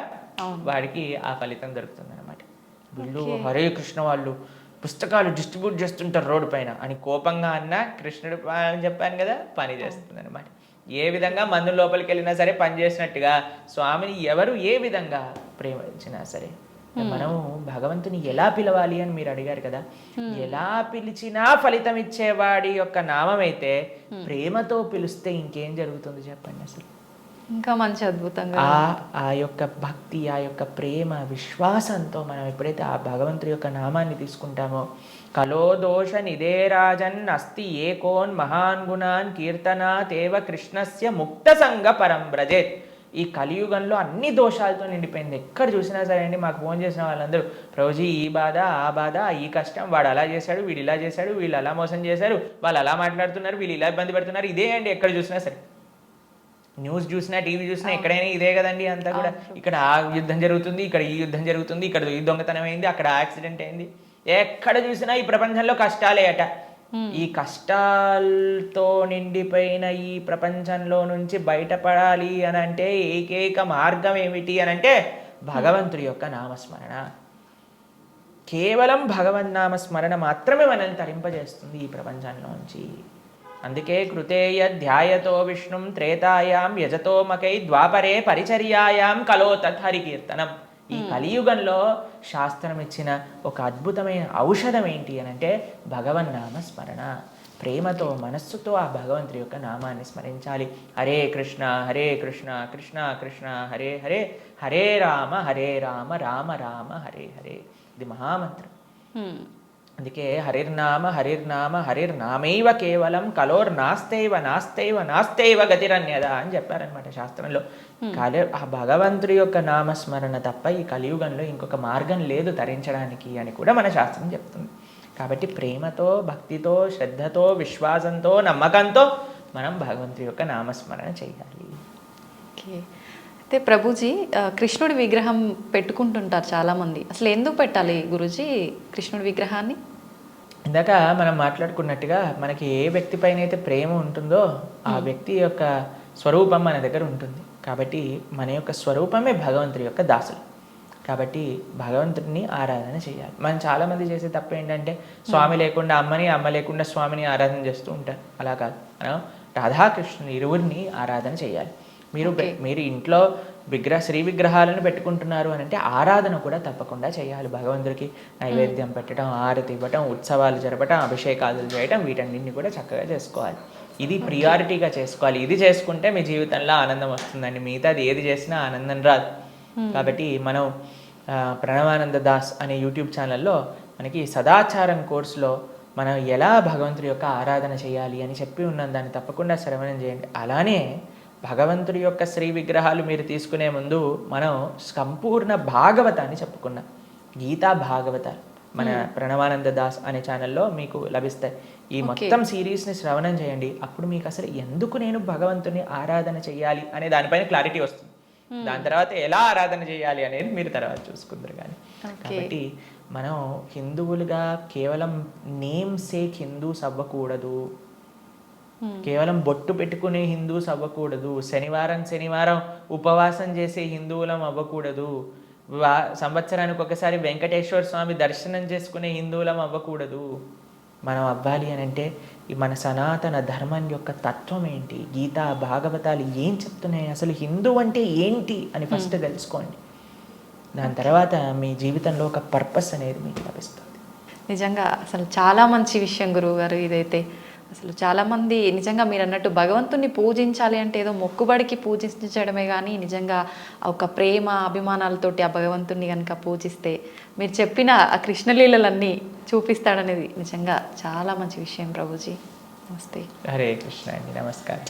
వాడికి ఆ ఫలితం దొరుకుతుంది అనమాట. వీళ్ళు హరే కృష్ణ వాళ్ళు పుస్తకాలు డిస్ట్రిబ్యూట్ చేస్తుంటారు రోడ్డు పైన అని కోపంగా అన్నా కృష్ణుడు అని చెప్పాను కదా, పని చేస్తుంది అనమాట. ఏ విధంగా మందు లోపలికి వెళ్ళినా సరే పని చేసినట్టుగా స్వామిని ఎవరు ఏ విధంగా ప్రేమించినా సరే, మనం భగవంతుని ఎలా పిలవాలి అని మీరు అడిగారు కదా, ఎలా పిలిచినా ఫలితం ఇచ్చేవాడి యొక్క నామం అయితే ప్రేమతో పిలిస్తే ఇంకేం జరుగుతుంది చెప్పండి. అసలు ఇంకా మంచి అద్భుతంగా ఆ యొక్క భక్తి, ఆ యొక్క ప్రేమ, విశ్వాసంతో మనం ఎప్పుడైతే ఆ భగవంతుడి యొక్క నామాన్ని తీసుకుంటామో, కలో దోష నిదే రాజన్ అస్తి ఏకోన్ మహాన్ గుణాన్ కీర్తనాతేవ కృష్ణస్య ముక్త సంగ పరం బ్రజేత్. ఈ కలియుగంలో అన్ని దోషాలతో నిండిపోయింది. ఎక్కడ చూసినా సరే అండి, మాకు ఫోన్ చేసిన వాళ్ళందరూ ప్రభుజీ ఈ బాధ, ఆ బాధ, ఈ కష్టం, వాడు అలా చేశాడు, వీడు ఇలా చేశాడు, వీళ్ళు అలా మోసం చేశారు, వాళ్ళు అలా మాట్లాడుతున్నారు, వీళ్ళు ఇలా ఇబ్బంది పెడుతున్నారు, ఇదే అండి. ఎక్కడ చూసినా సరే, న్యూస్ చూసినా, టీవీ చూసినా, ఎక్కడైనా ఇదే కదండి అంతా కూడా. ఇక్కడ ఆ యుద్ధం జరుగుతుంది, ఇక్కడ ఈ యుద్ధం జరుగుతుంది, ఇక్కడ ఈ దొంగతనం అయింది, అక్కడ యాక్సిడెంట్ అయింది. ఎక్కడ చూసినా ఈ ప్రపంచంలో కష్టాలే అట. ఈ కష్టాలతో నిండిపోయిన ఈ ప్రపంచంలో నుంచి బయటపడాలి అని అంటే ఏకైక మార్గం ఏమిటి అని అంటే భగవంతుడి యొక్క నామస్మరణ. కేవలం భగవన్నామస్మరణ మాత్రమే మనల్ని తరింపజేస్తుంది ఈ ప్రపంచంలోంచి. అందుకే కృతేయ ధ్యాయతో విష్ణుం త్రేతాయాం యజతో మకై ద్వాపరే పరిచర్యాయాం కలో తత్హరికీర్తనం. ఈ కలియుగంలో శాస్త్రం ఇచ్చిన ఒక అద్భుతమైన ఔషధం ఏంటి అని అంటే భగవన్నామ స్మరణ. ప్రేమతో, మనస్సుతో ఆ భగవంతుడి యొక్క నామాన్ని స్మరించాలి. హరే కృష్ణ కృష్ణ కృష్ణ హరే హరే, హరే రామ రామ రామ హరే హరే. ఇది మహామంత్రం. అందుకే హరిర్నామ హరిర్నామైవ కేవలం నాస్తైవ గతిరన్యద అని చెప్పారనమాట శాస్త్రంలో. ఆ భగవంతుడి యొక్క నామస్మరణ తప్ప ఈ కలియుగంలో ఇంకొక మార్గం లేదు తరించడానికి అని కూడా మన శాస్త్రం చెప్తుంది. కాబట్టి ప్రేమతో, భక్తితో, శ్రద్ధతో, విశ్వాసంతో, నమ్మకంతో మనం భగవంతుడి యొక్క నామస్మరణ చేయాలి. ఓకే. అయితే ప్రభుజీ కృష్ణుడి విగ్రహం పెట్టుకుంటుంటారు చాలామంది. అసలు ఎందుకు పెట్టాలి గురూజీ కృష్ణుడి విగ్రహాన్ని? ఇందాక మనం మాట్లాడుకున్నట్టుగా మనకి ఏ వ్యక్తి పైన అయితే ప్రేమ ఉంటుందో ఆ వ్యక్తి యొక్క స్వరూపం మన దగ్గర ఉంటుంది. కాబట్టి మన యొక్క స్వరూపమే భగవంతుడి యొక్క దాసులు. కాబట్టి భగవంతుడిని ఆరాధన చేయాలి. మనం చాలామంది చేసే తప్పు ఏంటంటే స్వామి లేకుండా అమ్మని, అమ్మ లేకుండా స్వామిని ఆరాధన చేస్తూ ఉంటారు. అలా కాదు, మనం రాధాకృష్ణుని ఇరువురిని ఆరాధన చేయాలి. మీరు ఇంట్లో శ్రీ విగ్రహాలను పెట్టుకుంటున్నారు అని అంటే ఆరాధన కూడా తప్పకుండా చేయాలి. భగవంతుడికి నైవేద్యం పెట్టడం, ఆరతి ఇవ్వటం, ఉత్సవాలు జరపటం, అభిషేకాలు చేయటం, వీటన్నింటినీ కూడా చక్కగా చేసుకోవాలి. ఇది ప్రియారిటీగా చేసుకోవాలి. ఇది చేసుకుంటే మీ జీవితంలో ఆనందం వస్తుందండి. మిగతాది ఏది చేసినా ఆనందం రాదు. కాబట్టి మనం ప్రణవానంద దాస్ అనే యూట్యూబ్ ఛానల్లో మనకి సదాచారం కోర్సులో మనం ఎలా భగవంతుడి యొక్క ఆరాధన చేయాలి అని చెప్పి ఉన్నాం. దాన్ని తప్పకుండా శ్రవణం చేయండి. అలానే భగవంతుడి యొక్క శ్రీ విగ్రహాలు మీరు తీసుకునే ముందు మనం సంపూర్ణ భాగవతాన్ని చెప్పుకున్నాం. గీతా భాగవతాలు మన ప్రణవానంద దాస్ అనే ఛానల్లో మీకు లభిస్తాయి. ఈ మొత్తం సిరీస్ని శ్రవణం చేయండి. అప్పుడు మీకు అసలు ఎందుకు నేను భగవంతుని ఆరాధన చేయాలి అనే దానిపైన క్లారిటీ వస్తుంది. దాని తర్వాత ఎలా ఆరాధన చేయాలి అనేది మీరు తర్వాత చూసుకుందరు. కానీ కాబట్టి మనం హిందువులుగా కేవలం నేమ్ సేక్ హిందూస్ అవ్వకూడదు. కేవలం బొట్టు పెట్టుకునే హిందూస్ అవ్వకూడదు. శనివారం ఉపవాసం చేసే హిందువులం అవ్వకూడదు. సంవత్సరానికి ఒకసారి వెంకటేశ్వర స్వామి దర్శనం చేసుకునే హిందువులం అవ్వకూడదు. మనం అవ్వాలి అని అంటే మన సనాతన ధర్మం యొక్క తత్వం ఏంటి, గీతా భాగవతాలు ఏం చెప్తున్నాయి, అసలు హిందూ అంటే ఏంటి అని ఫస్ట్ తెలుసుకోండి. దాని తర్వాత మీ జీవితంలో ఒక పర్పస్ అనేది మీకు లభిస్తుంది. నిజంగా అసలు చాలా మంచి విషయం గురువు గారు ఇదైతే. అసలు చాలామంది నిజంగా మీరు అన్నట్టు భగవంతుని పూజించాలి అంటే ఏదో మొక్కుబడికి పూజించడమే కానీ నిజంగా ఒక ప్రేమ అభిమానాలతోటి ఆ భగవంతుని కనుక పూజిస్తే మీరు చెప్పిన ఆ కృష్ణలీలలన్నీ చూపిస్తాడనేది నిజంగా చాలా మంచి విషయం ప్రభుజీ. నమస్తే. హరే కృష్ణ అండి. నమస్కారం.